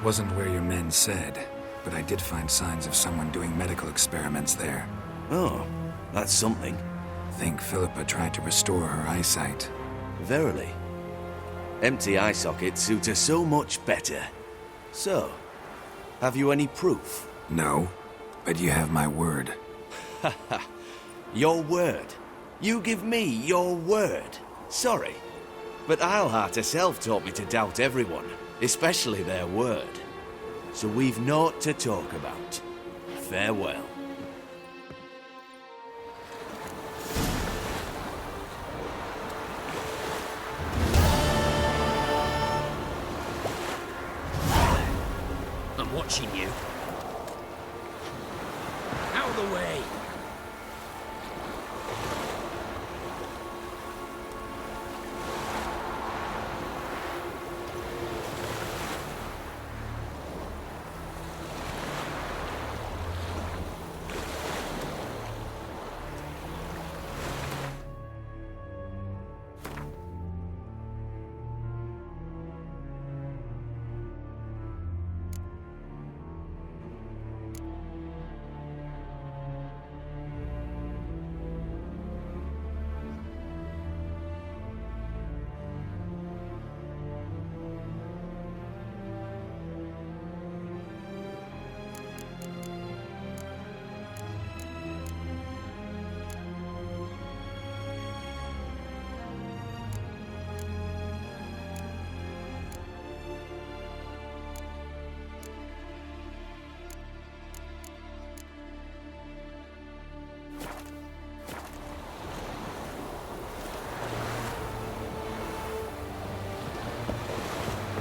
Wasn't where your men said, but I did find signs of someone doing medical experiments there. Oh, that's something. Think Philippa tried to restore her eyesight. Verily. Empty eye sockets suit her so much better. So, have you any proof? No, but you have my word. Haha. Your word? You give me your word? Sorry, but Eilhart herself taught me to doubt everyone. Especially their word. So we've naught to talk about. Farewell. I'm watching you. Out of the way!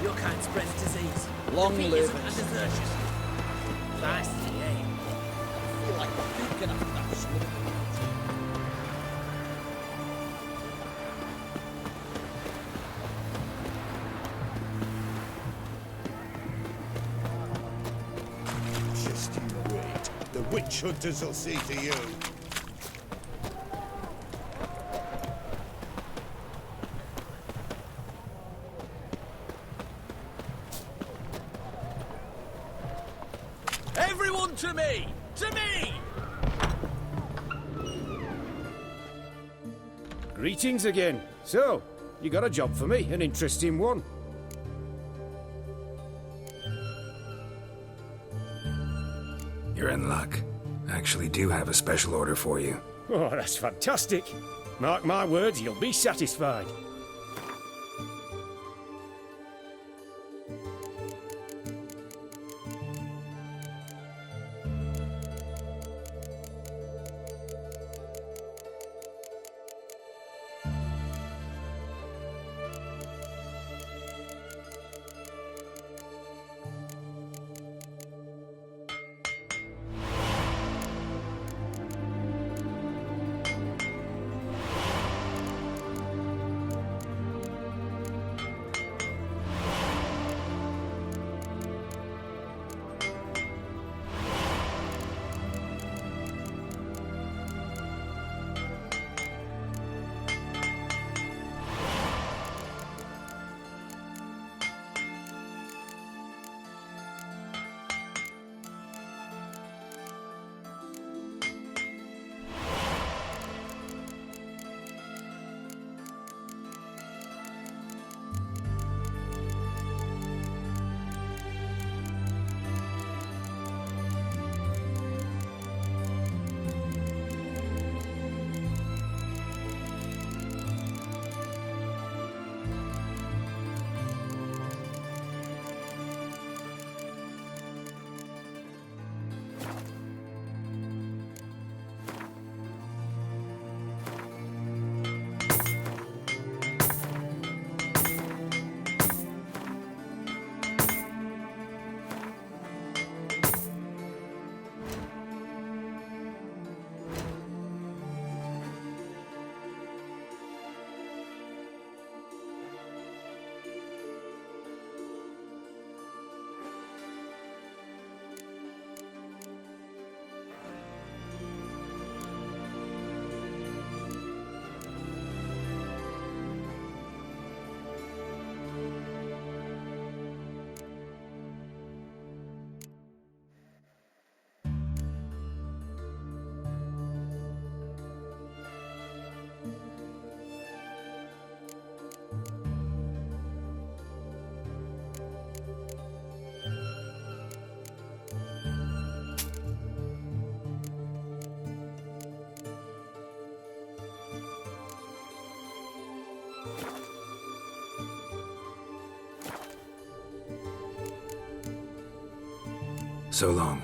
Your kind spreads disease. Long live and desertion. Nice, eh? I feel like puking after that slip. witch hunters will see to you. Everyone to me! To me! Greetings again. So, you got a job for me, an interesting one. You're in luck. I actually do have a special order for you. Oh, that's fantastic. Mark my words, you'll be satisfied. So long.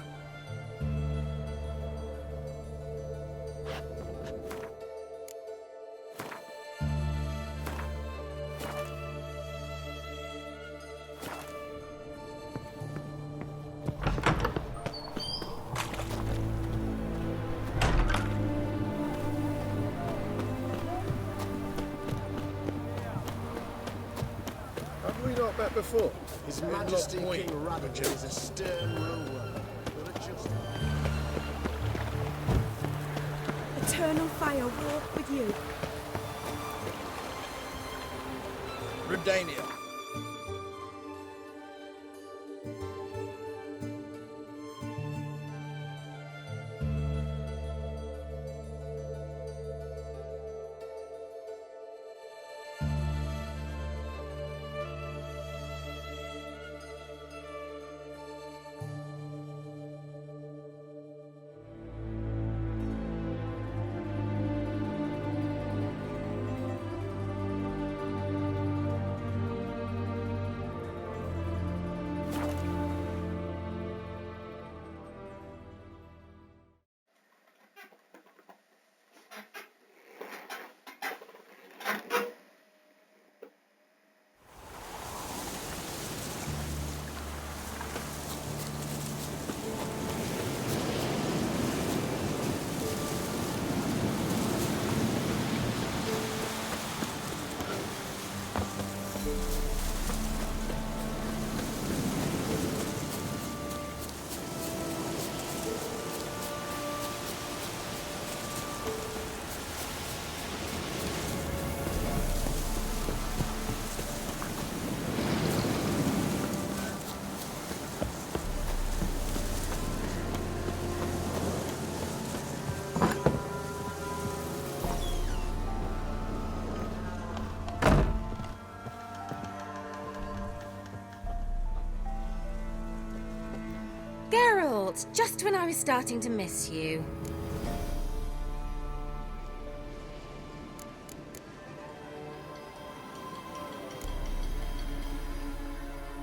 Have we not met before? His Majesty King Redania is a stern ruler, but a just... Eternal fire walk with you. Redania. Geralt, just when I was starting to miss you.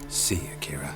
See you, Kira.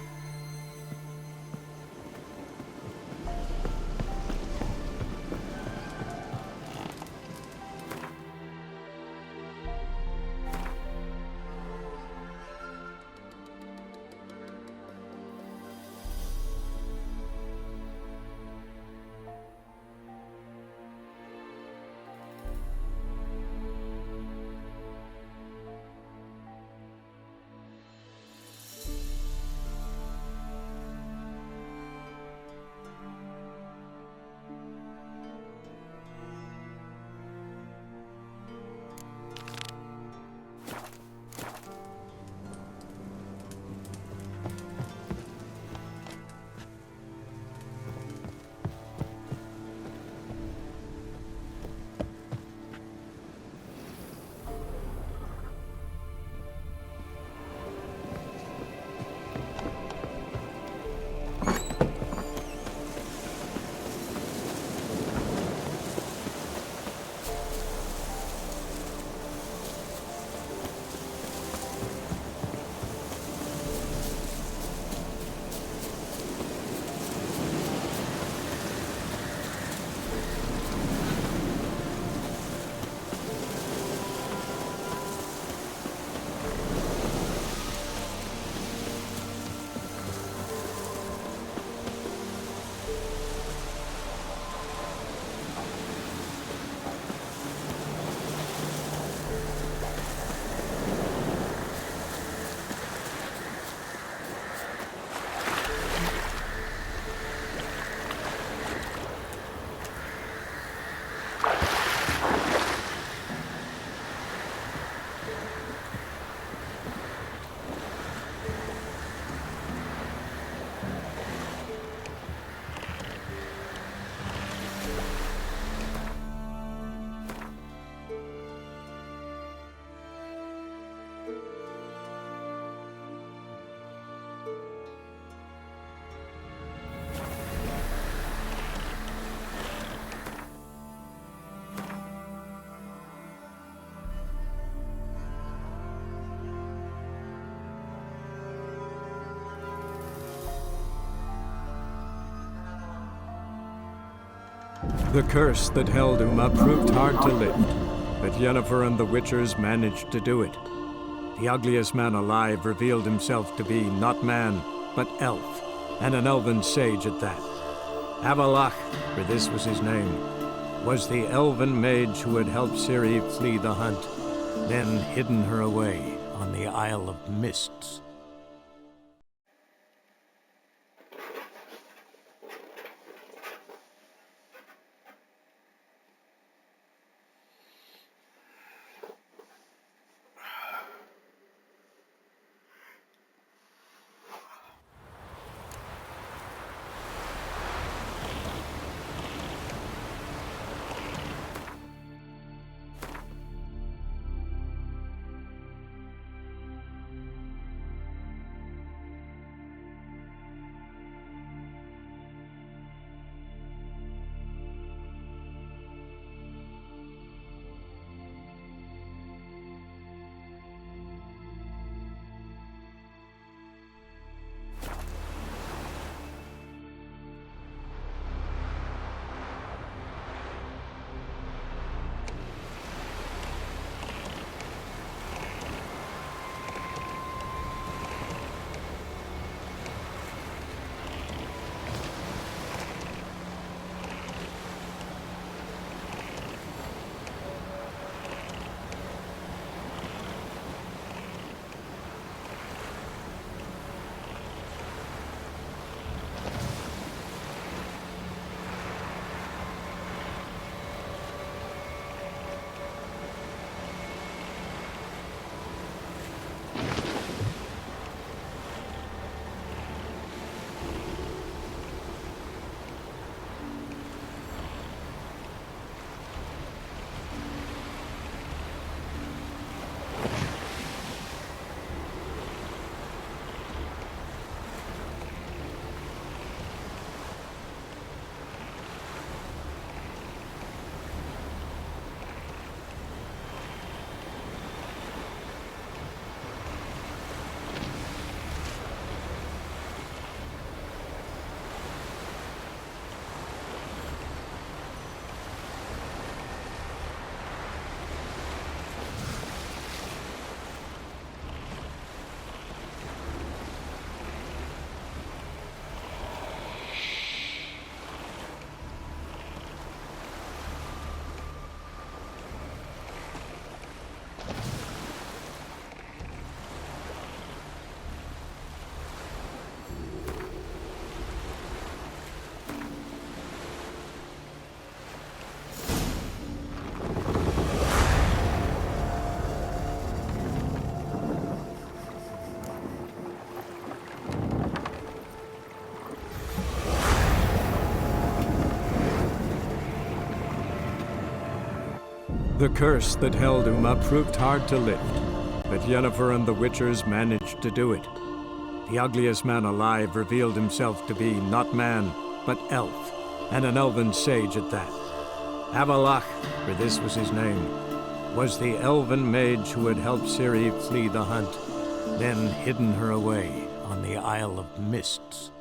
The curse that held Uma proved hard to lift, but Yennefer and the Witchers managed to do it. The ugliest man alive revealed himself to be not man, but elf, and an elven sage at that. Avalach, for this was his name, was the elven mage who had helped Ciri flee the hunt, then hidden her away on the Isle of Mists. The curse that held Uma proved hard to lift, but Yennefer and the Witchers managed to do it. The ugliest man alive revealed himself to be not man, but elf, and an elven sage at that. Avalach, for this was his name, was the elven mage who had helped Ciri flee the hunt, then hidden her away on the Isle of Mists.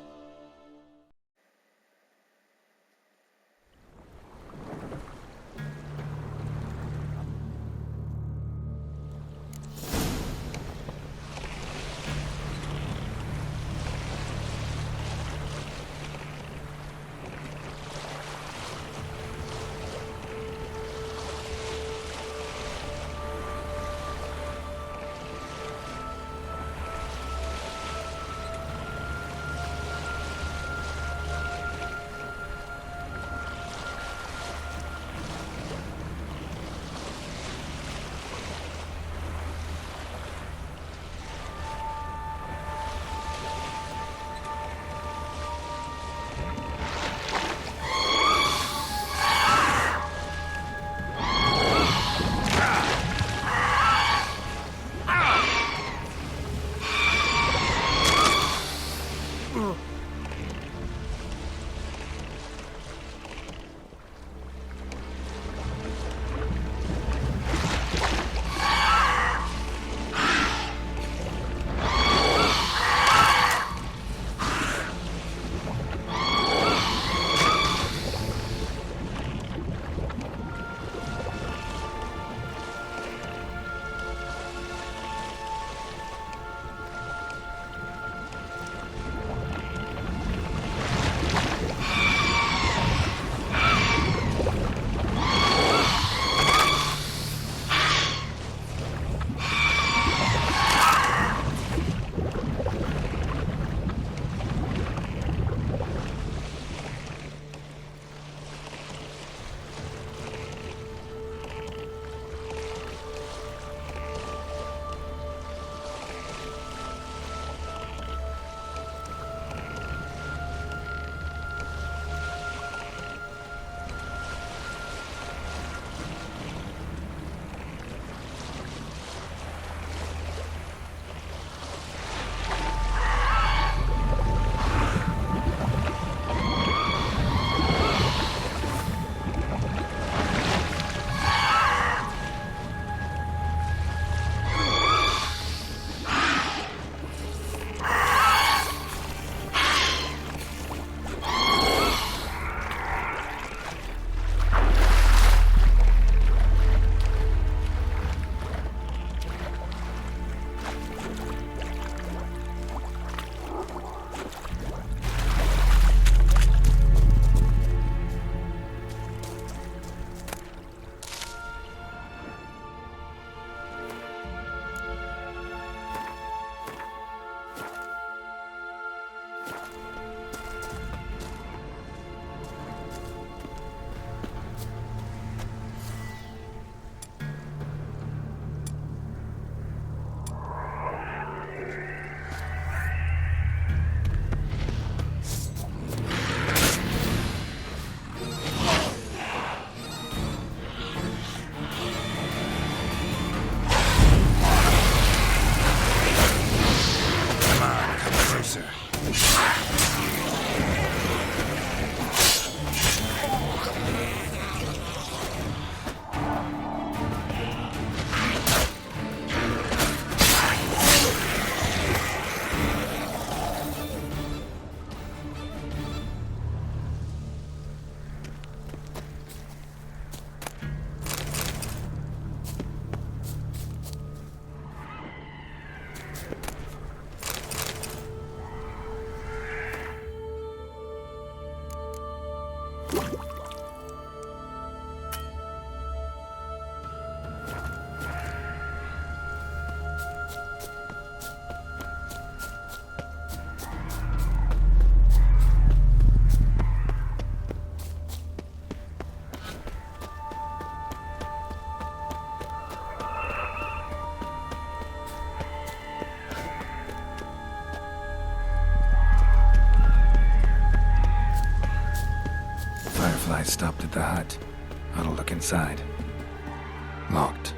Stopped at the hut. I'll look inside. Locked.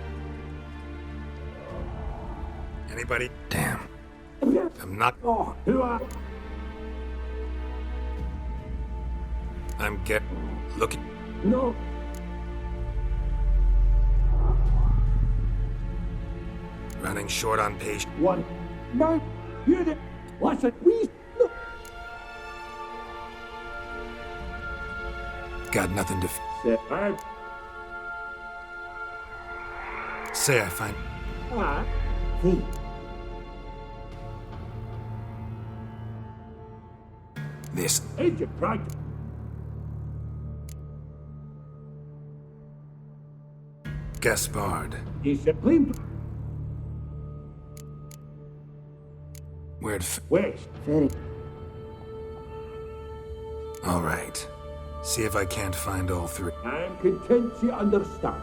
Anybody? Damn. I'm not... I'm looking... No. Running short on patience. One. No. You did. What's it? We... No. Got nothing to... Say I find... This... Agent, right? Gaspard. Discipline. Where'd West. Ferry. All right. See if I can't find all three. I'm content you understand.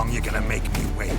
You're gonna make me wait.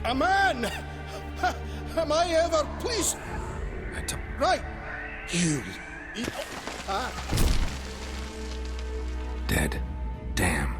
A man! Am I ever pleased? Right. You. Dead. Damn.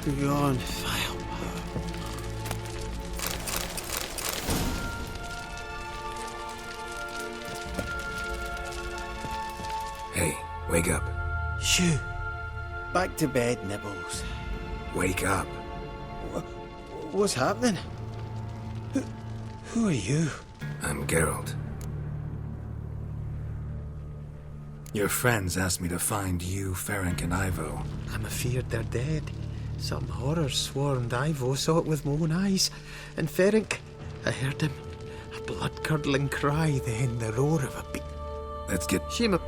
Begone, vile Hey, wake up. Shoo! Back to bed, Nibbles. Wake up. What's happening? Who are you? I'm Geralt. Your friends asked me to find you, Ferenc, and Ivo. I'm afeard they're dead. Some horror swarmed Ivo, saw it with my own eyes. And Ferenc, I heard him. A blood-curdling cry, then the roar of a beast. Let's get... Shame,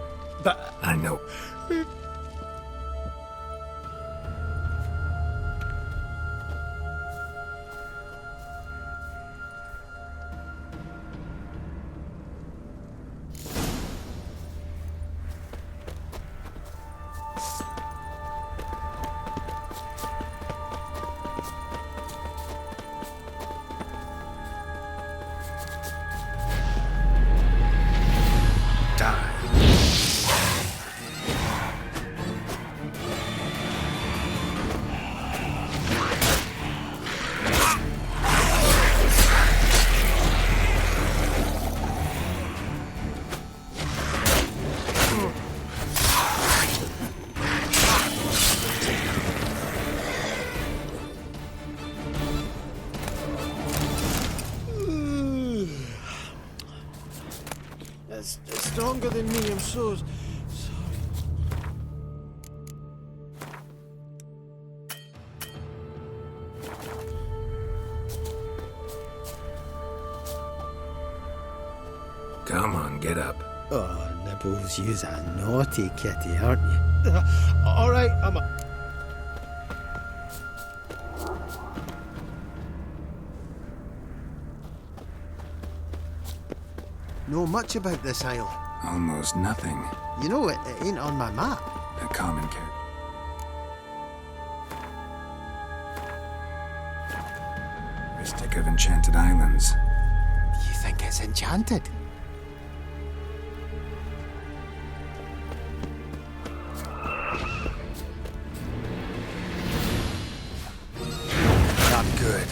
but... I know. It's stronger than me, I'm so sorry. Come on, get up. Oh, Nibbles, you's a naughty kitty, aren't you? All right, I'm up. Know much about this isle? Almost nothing. You know, it ain't on my map. A common character. Mystic of Enchanted Islands. You think it's enchanted? Not good.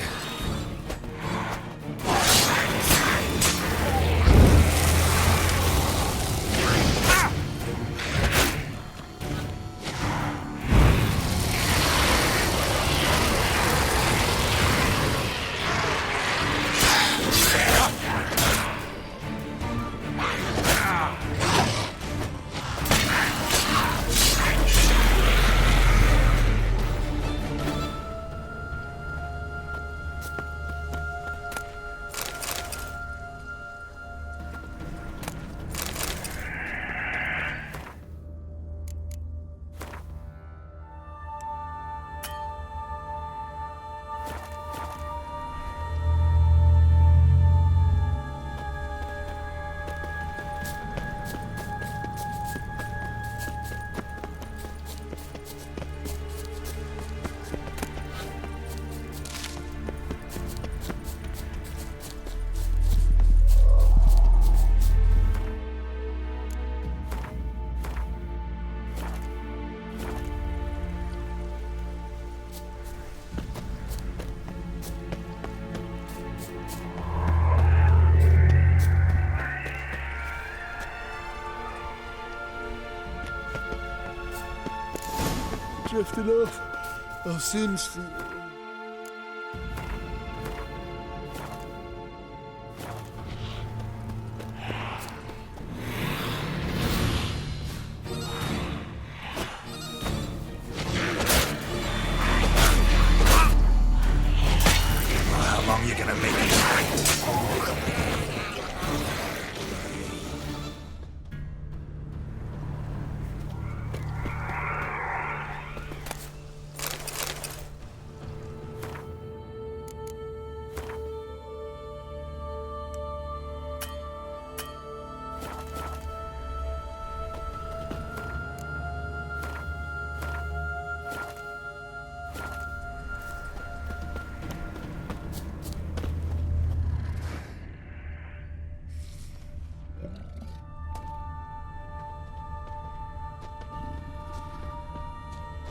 drifting off. I'll soon see. How long you gonna make me fight?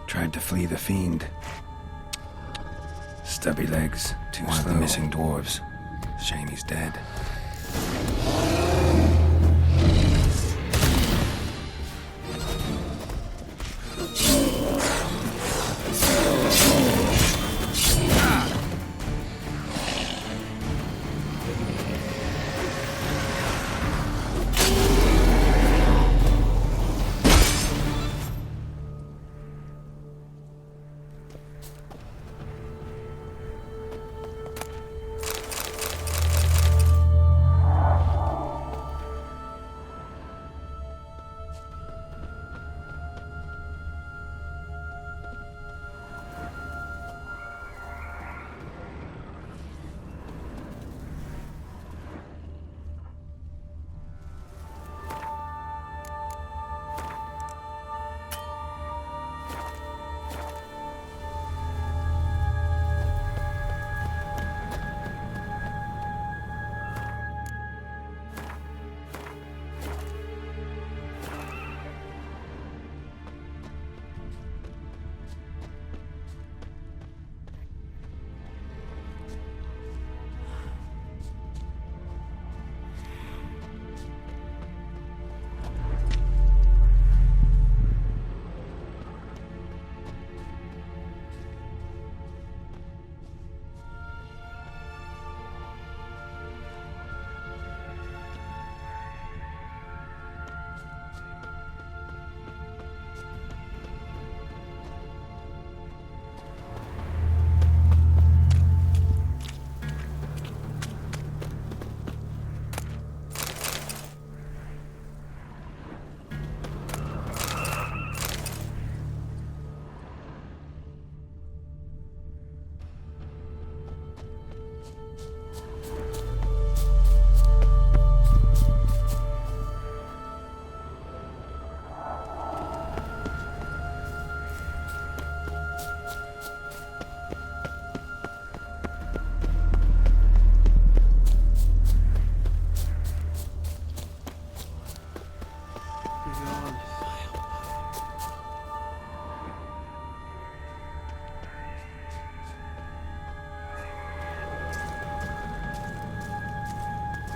Tried to flee the fiend. Stubby legs, too slow. The missing dwarves. Shame he's dead.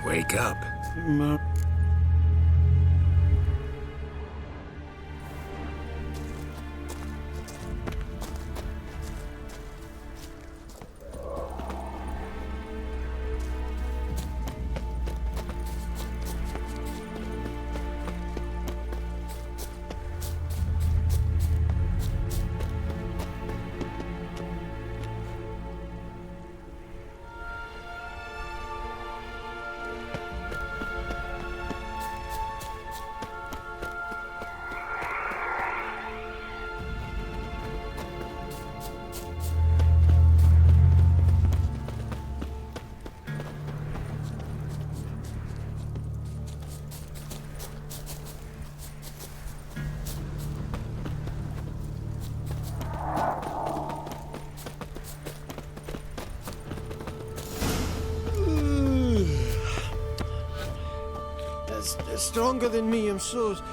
Wake up. That's stronger than me, I'm so sorry.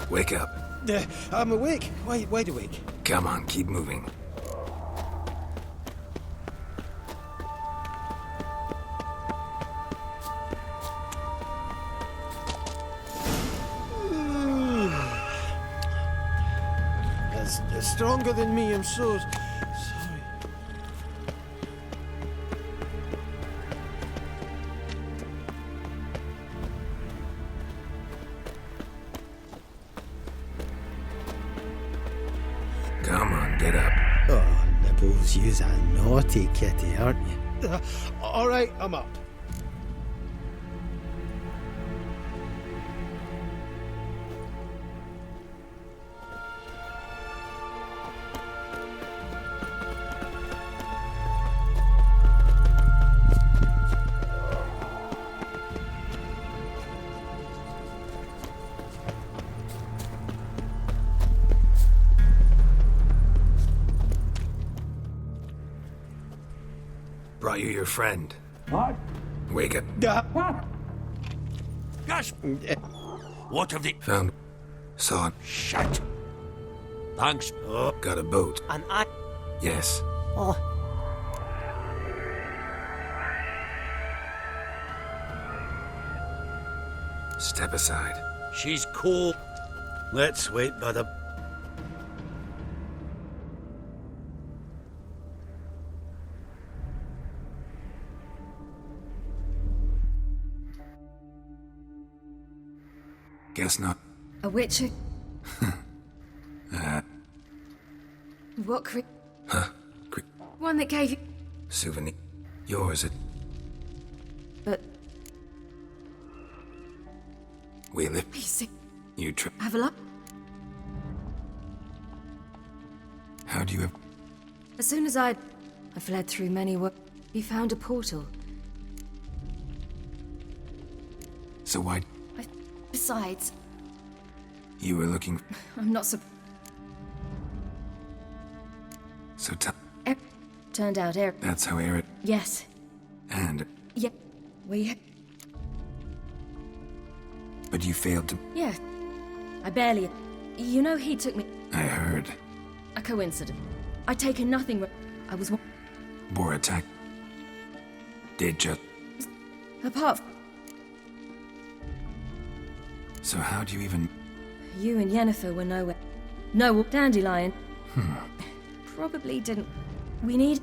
Wake up. I'm awake. Wide awake. Come on, keep moving. stronger than me, I'm so sorry. Come on, get up. Oh, Nibbles, you's a naughty kitty, aren't you? All right, I'm up. Brought you your friend. What? Wake up. Gosh! What have they Found. Saw it. Shut! Thanks. Oh, got a boat. And I. Yes. Oh. Step aside. She's cool. Let's wait by the. Guess not. A witcher? What Huh? one that gave you... Souvenir. Yours, it. But We live. you see, You trip. have a look. How do you have. As soon as I fled through many he found a portal. So why. Besides, You were looking. I'm not so... So tell. Turned out Eric... That's how Eric. Yes. And. Yeah. We... But you failed to. Yeah. I barely... You know, he took me... I heard. A coincidence. I'd taken nothing... I was... Bore attack. Did just. Apart from... So how do you even. You and Yennefer were nowhere. No, Dandelion. Probably didn't... We need...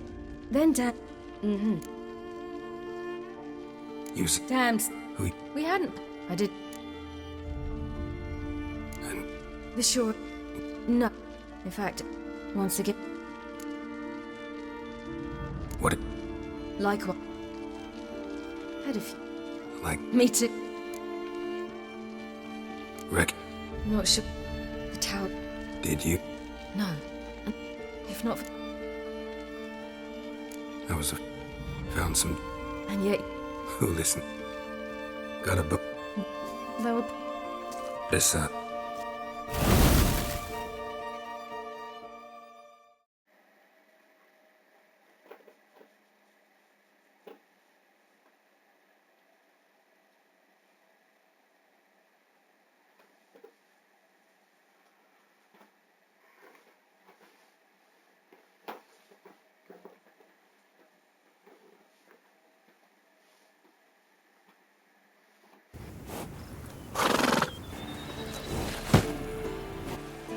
Then Dan... Mm-hmm. You s. Damn... Who. We hadn't... I did... And. The shore... No. In fact, once again... What. Like what? Had a few... Like. Me too. Wreck. Not sure... The tower... Did you? No. If not for... I was a. Found some. And yet... Who listen. Got a book. There were... This,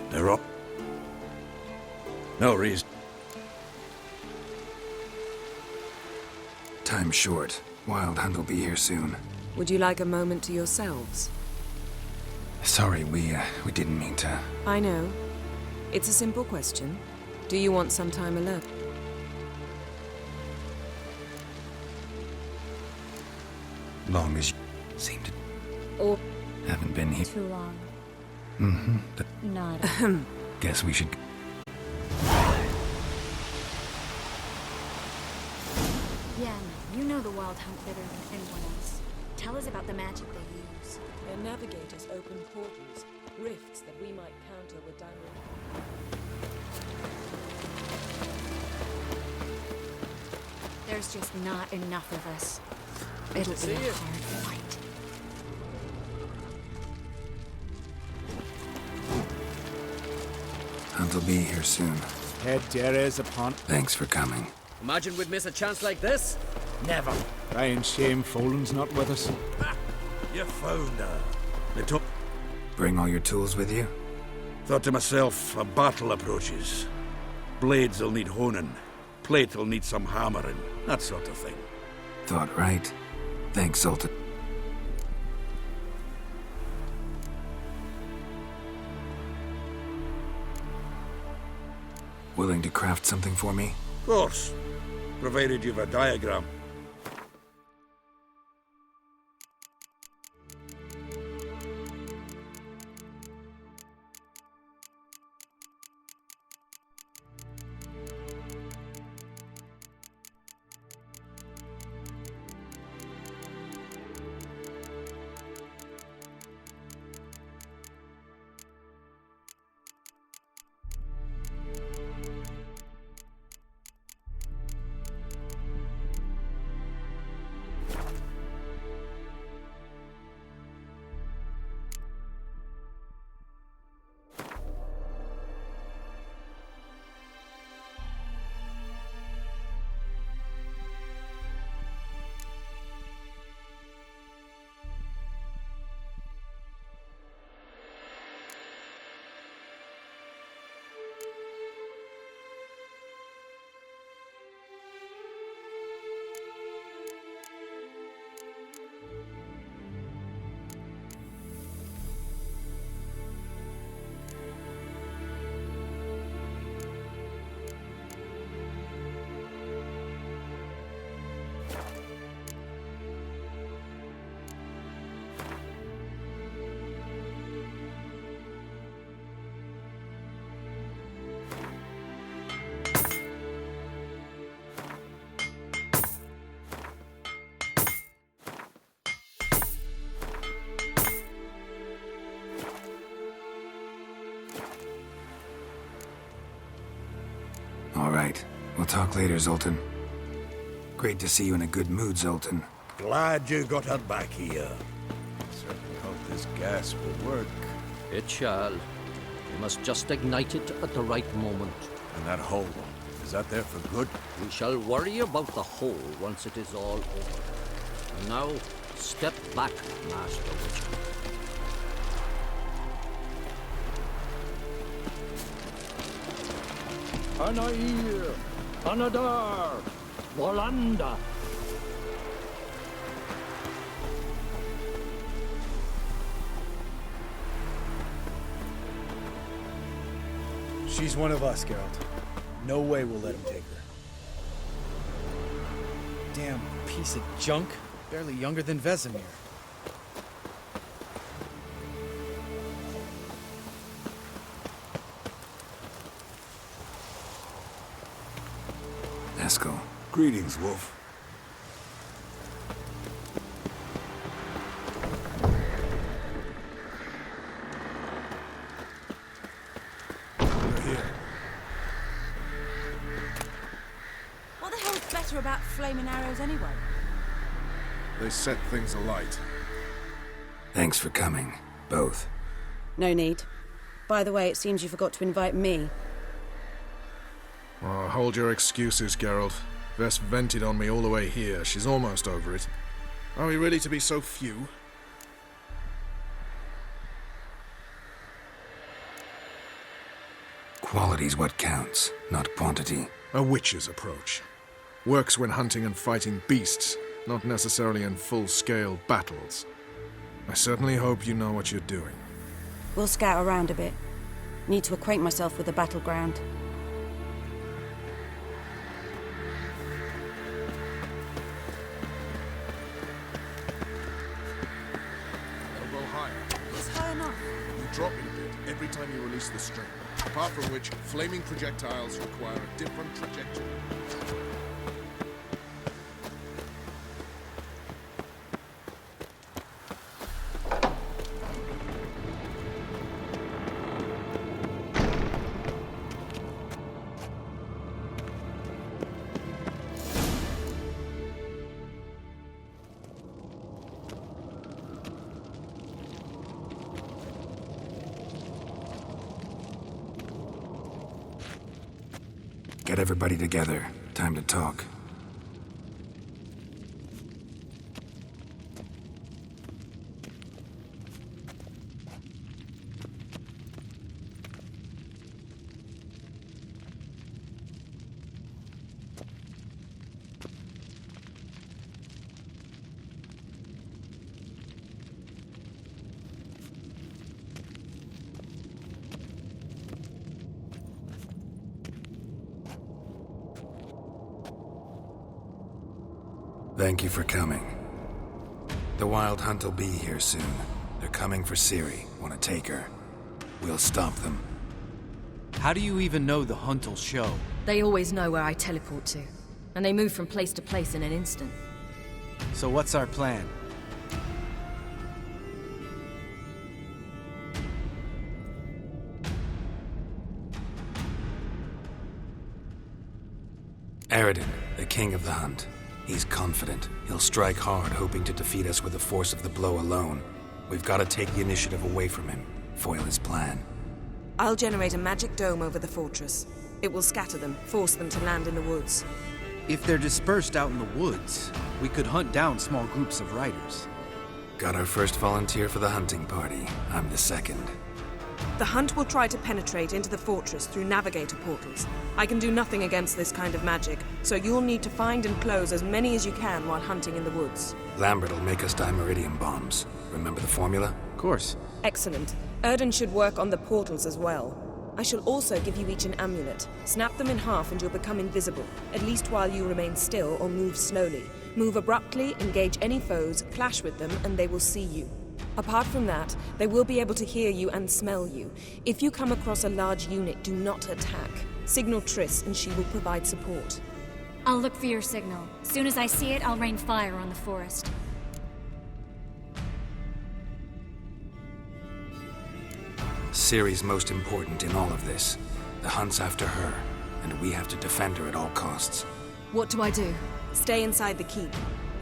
They're up. No reason. Time's short. Wild Hunt will be here soon. Would you like a moment to yourselves? Sorry, we didn't mean to. I know. It's a simple question. Do you want some time alone? Long as you seem to. Or... Haven't been here. Too long. Mm-hmm. Not. Guess we should. Yeah, you know the Wild Hunt better than anyone else. Tell us about the magic they use. Their navigators open portals, rifts that we might counter with direct... There's just not enough of us. It'll be a hard fight. Hunt will be here soon. Head there is upon. Thanks for coming. Imagine we'd miss a chance like this? Never. Crying shame Folan's not with us. You found her. They took. Bring all your tools with you? Thought to myself, a battle approaches. Blades will need honing. Plate will need some hammering. That sort of thing. Thought right. Thanks, Zoltan. Willing to craft something for me? Of course. Provided you've a diagram. All right. We'll talk later, Zoltan. Great to see you in a good mood, Zoltan. Glad you got her back here. Certainly hope this gas will work. It shall. We must just ignite it at the right moment. And that hole, is that there for good? We shall worry about the hole once it is all over. And now, step back, Master Witcher. Anair, Anadar, Volanda. She's one of us, Geralt. No way we'll let him take her. Damn piece of junk. Barely younger than Vesemir. Eskel. Greetings, Wolf. We're here. What the hell's better about flaming arrows anyway? They set things alight. Thanks for coming, both. No need. By the way, it seems you forgot to invite me. Oh, hold your excuses, Geralt. Vess vented on me all the way here. She's almost over it. Are we really to be so few? Quality's what counts, not quantity. A witch's approach. Works when hunting and fighting beasts, not necessarily in full-scale battles. I certainly hope you know what you're doing. We'll scout around a bit. Need to acquaint myself with the battleground. Elbow higher. It's high enough. You drop it a bit every time you release the string. Apart from which, flaming projectiles require a different trajectory. Get everybody together. Time to talk. Thank you for coming. The Wild Hunt will be here soon. They're coming for Ciri. Want to take her. We'll stop them. How do you even know the Hunt will show? They always know where I teleport to, and they move from place to place in an instant. So what's our plan? Aradin, the king of the hunt. He's confident. He'll strike hard, hoping to defeat us with the force of the blow alone. We've got to take the initiative away from him, foil his plan. I'll generate a magic dome over the fortress. It will scatter them, force them to land in the woods. If they're dispersed out in the woods, we could hunt down small groups of riders. Got our first volunteer for the hunting party. I'm the second. The hunt will try to penetrate into the fortress through navigator portals. I can do nothing against this kind of magic, so you'll need to find and close as many as you can while hunting in the woods. Lambert will make us dimeridium bombs. Remember the formula? Of course. Excellent. Erden should work on the portals as well. I shall also give you each an amulet. Snap them in half and you'll become invisible, at least while you remain still or move slowly. Move abruptly, engage any foes, clash with them, and they will see you. Apart from that, they will be able to hear you and smell you. If you come across a large unit, do not attack. Signal Triss and she will provide support. I'll look for your signal. Soon as I see it, I'll rain fire on the forest. Ciri's most important in all of this. The hunt's after her, and we have to defend her at all costs. What do I do? Stay inside the keep.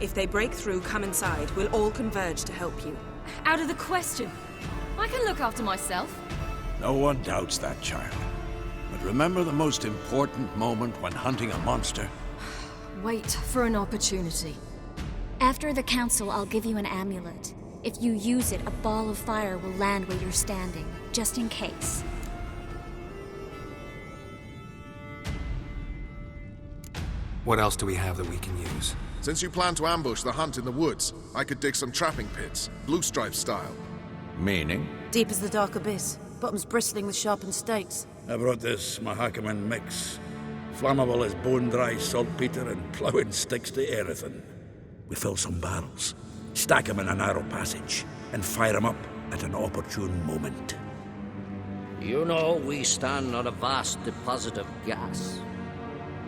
If they break through, come inside. We'll all converge to help you. Out of the question. I can look after myself. No one doubts that, child. But remember the most important moment when hunting a monster? Wait for an opportunity. After the council, I'll give you an amulet. If you use it, a ball of fire will land where you're standing, just in case. What else do we have that we can use? Since you plan to ambush the hunt in the woods, I could dig some trapping pits, blue stripe style. Meaning? Deep as the dark abyss, bottoms bristling with sharpened stakes. I brought this Mahakaman mix. Flammable as bone-dry saltpeter and ploughing sticks to anything. We fill some barrels, stack them in a narrow passage, and fire them up at an opportune moment. You know, we stand on a vast deposit of gas.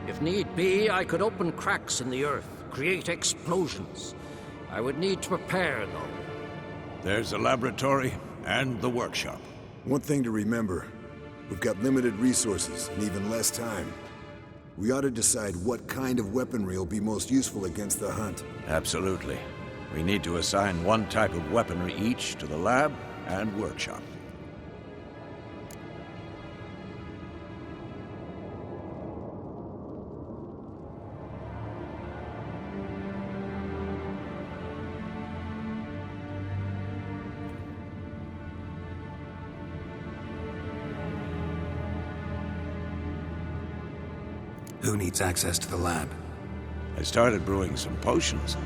If need be, I could open cracks in the earth, create explosions. I would need to prepare, though. There's the laboratory and the workshop. One thing to remember, we've got limited resources and even less time. We ought to decide what kind of weaponry will be most useful against the hunt. Absolutely. We need to assign one type of weaponry each to the lab and workshop. Who needs access to the lab? I started brewing some potions.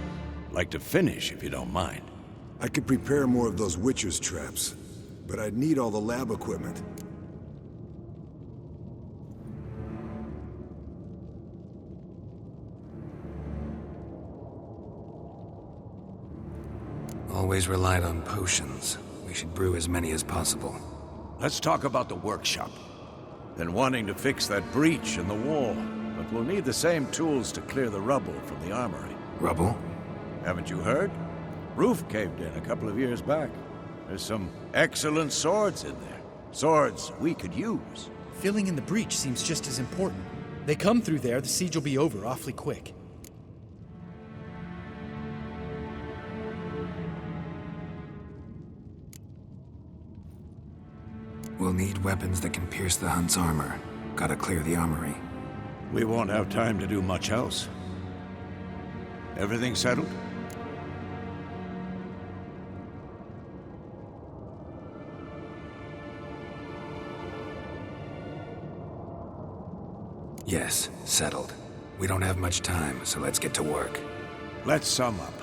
Like to finish, if you don't mind. I could prepare more of those Witcher's traps, but I'd need all the lab equipment. Always relied on potions. We should brew as many as possible. Let's talk about the workshop. Been wanting to fix that breach in the wall, but we'll need the same tools to clear the rubble from the armory. Rubble? Haven't you heard? Roof caved in a couple of years back. There's some excellent swords in there. Swords we could use. Filling in the breach seems just as important. They come through there, the siege will be over awfully quick. We'll need weapons that can pierce the hunt's armor. Gotta clear the armory. We won't have time to do much else. Everything settled? Yes, settled. We don't have much time, so let's get to work. Let's sum up.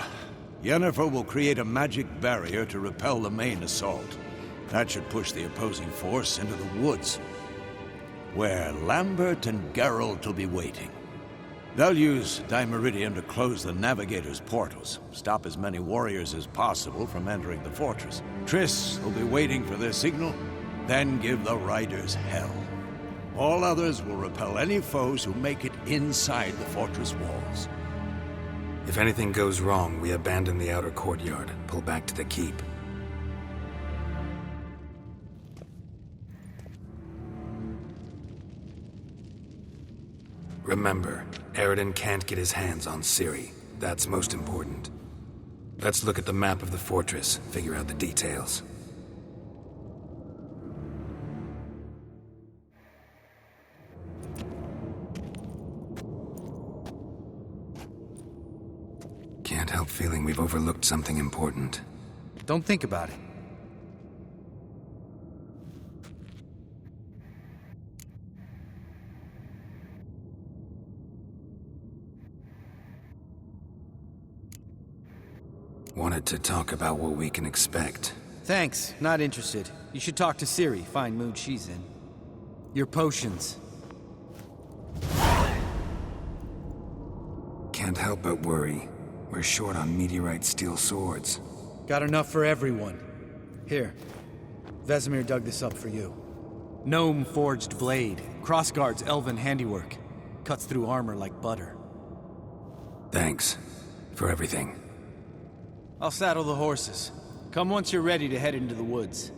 Yennefer will create a magic barrier to repel the main assault. That should push the opposing force into the woods, where Lambert and Geralt will be waiting. They'll use Dimeridium to close the Navigator's portals, stop as many warriors as possible from entering the fortress. Triss will be waiting for their signal, then give the Riders hell. All others will repel any foes who make it inside the fortress walls. If anything goes wrong, we abandon the outer courtyard, pull back to the keep. Remember, Eridan can't get his hands on Ciri. That's most important. Let's look at the map of the fortress, figure out the details. Can't help feeling we've overlooked something important. Don't think about it. Wanted to talk about what we can expect. Thanks, not interested. You should talk to Ciri, fine mood she's in. Your potions. Can't help but worry. We're short on meteorite steel swords. Got enough for everyone. Here. Vesemir dug this up for you. Gnome forged blade. Crossguard's elven handiwork. Cuts through armor like butter. Thanks. For everything. I'll saddle the horses. Come once you're ready to head into the woods.